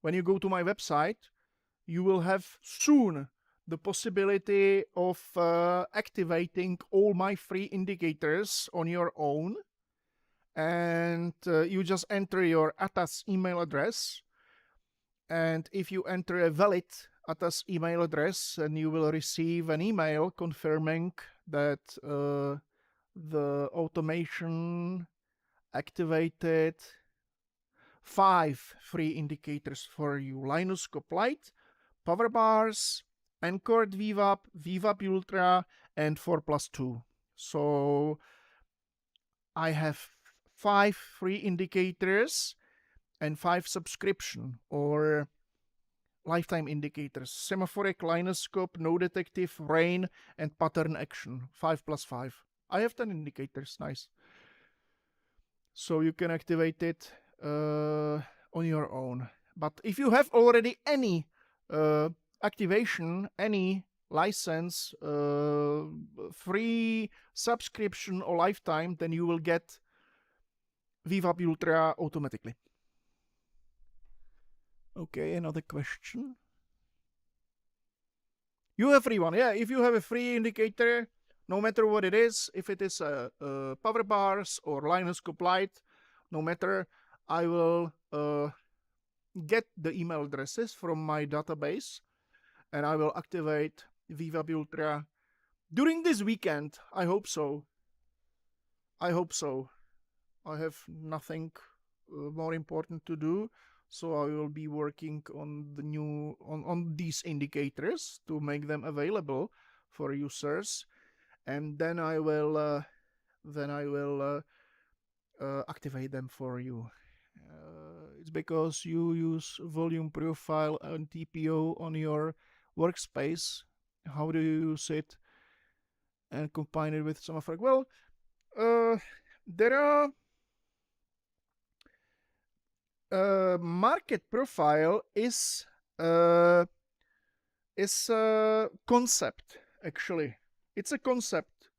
When you go to my website, you will have soon the possibility of activating all my free indicators on your own. And you just enter your ATAS email address. And if you enter a valid ATAS email address, then you will receive an email confirming that the automation activated 5 free indicators for you: Linescope Lite, power bars, anchored VWAP, VWAP Ultra, and 4+2. So I have 5 free indicators, and 5 subscription or lifetime indicators. semaPHorek, Linescope, No Detective, Rain, and PatternAction. 5 plus 5. I have 10 indicators. Nice. So you can activate it on your own. But if you have already any activation, any license, free subscription or lifetime, then you will get VWAP Ultra automatically. Okay, another question. You have free one. Yeah, if you have a free indicator, no matter what it is, if it is a power bars or Linescope Lite, no matter, I will get the email addresses from my database and I will activate VWAP Ultra during this weekend. I hope so. I hope so. I have nothing more important to do, so I will be working on the new on these indicators to make them available for users, and then I will activate them for you. It's because you use volume profile and TPO on your workspace. How do you use it and combine it with semaPHorek? Well, there are market profile is a concept. Actually, it's a concept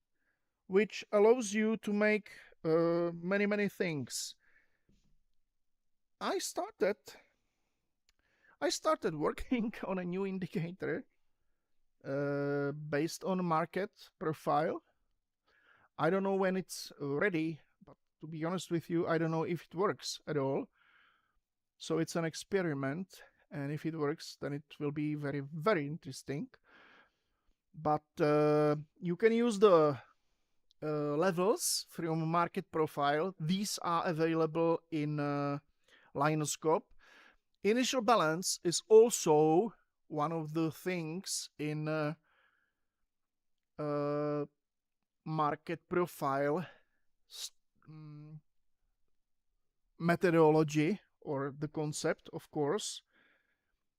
which allows you to make many things. I started working on a new indicator based on market profile. I don't know when it's ready, but to be honest with you, I don't know if it works at all. So it's an experiment, and if it works, then it will be very interesting. But you can use the levels from market profile. These are available in Linescope. Initial balance is also one of the things in market profile methodology, or the concept, of course.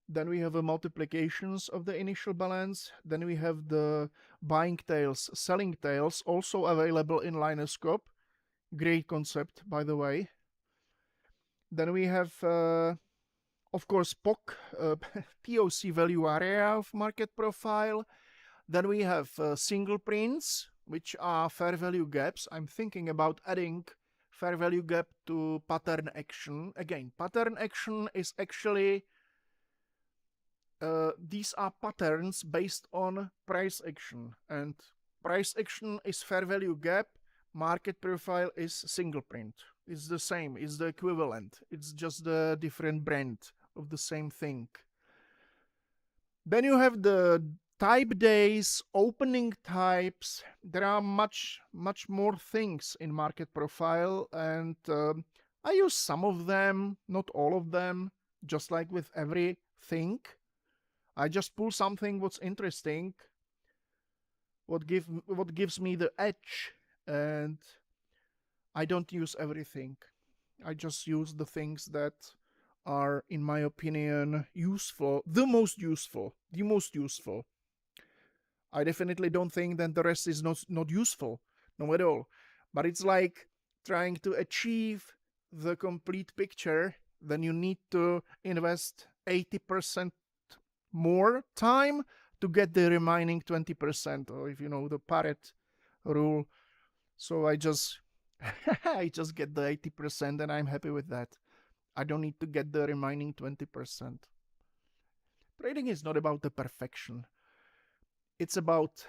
Then we have the multiplications of the initial balance. Then we have the buying tails, selling tails, also available in Linescope. Great concept, by the way. Then we have, of course, POC value area of market profile. Then we have single prints, which are fair value gaps. I'm thinking about adding fair value gap to PatternAction. Again, PatternAction is actually these are patterns based on price action, and price action is fair value gap, market profile is single print. It's the same, it's the equivalent, it's just the different brand of the same thing. Then you have the type days, opening types. There are much more things in market profile, and I use some of them, not all of them, just like with everything. I just pull something what's interesting, what gives me the edge, and I don't use everything. I just use the things that are, in my opinion, useful, the most useful. I definitely don't think that the rest is not useful, no at all. But it's like trying to achieve the complete picture, then you need to invest 80% more time to get the remaining 20%, or if you know the Pareto rule. So I just I just get the 80% and I'm happy with that. I don't need to get the remaining 20%. Trading is not about the perfection. It's about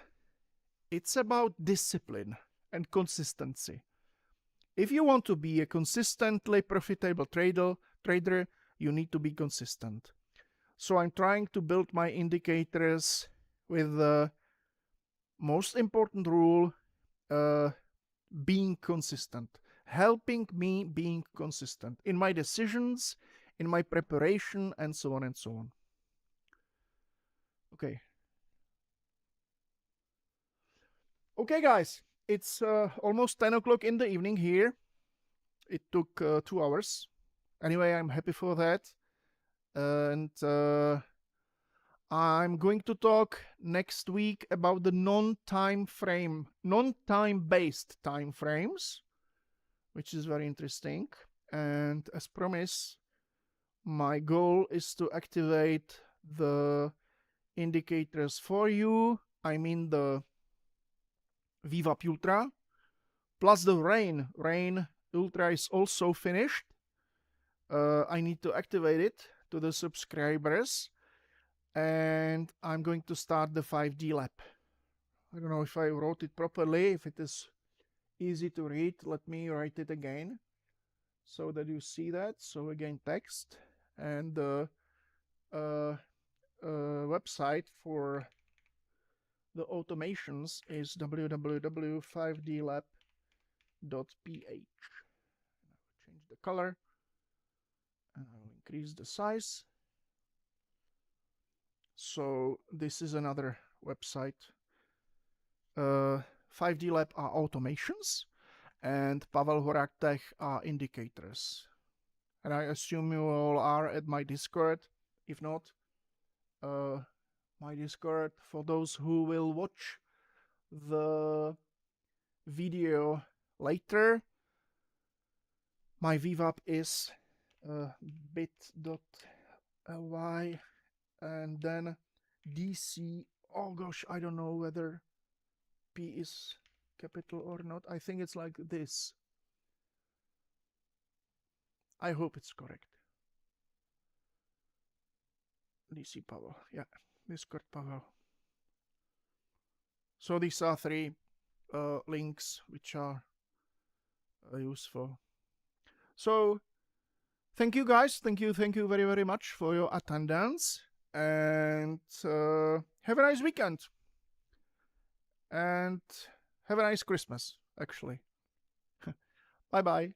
discipline and consistency. If you want to be a consistently profitable trader, you need to be consistent. So I'm trying to build my indicators with the most important rule, being consistent, helping me being consistent in my decisions, in my preparation, and so on and so on. Okay. Okay, guys, it's almost 10 o'clock in the evening here. It took 2 hours. Anyway, I'm happy for that. And I'm going to talk next week about the non-time-based time frames, which is very interesting. And as promised, my goal is to activate the indicators for you. I mean the VWAP Ultra, plus the Rain. Rain Ultra is also finished. I need to activate it to the subscribers. And I'm going to start the 5D lab. I don't know if I wrote it properly. If it is easy to read, let me write it again so that you see that. So again, text, and the website for the automations is www.5dlab.ph. I will change the color and I will increase the size. So this is another website. 5D Lab are automations, and PavelHorek Tech are indicators. And I assume you all are at my Discord. If not, my Discord, for those who will watch the video later, my VWAP is bit.ly and then DC. Oh gosh, I don't know whether P is capital or not. I think it's like this. I hope it's correct. DC Pavel. Yeah, Discord Pavel. So these are three links which are useful. So thank you guys. Thank you very, very much for your attendance. And have a nice weekend. And have a nice Christmas, actually. Bye-bye.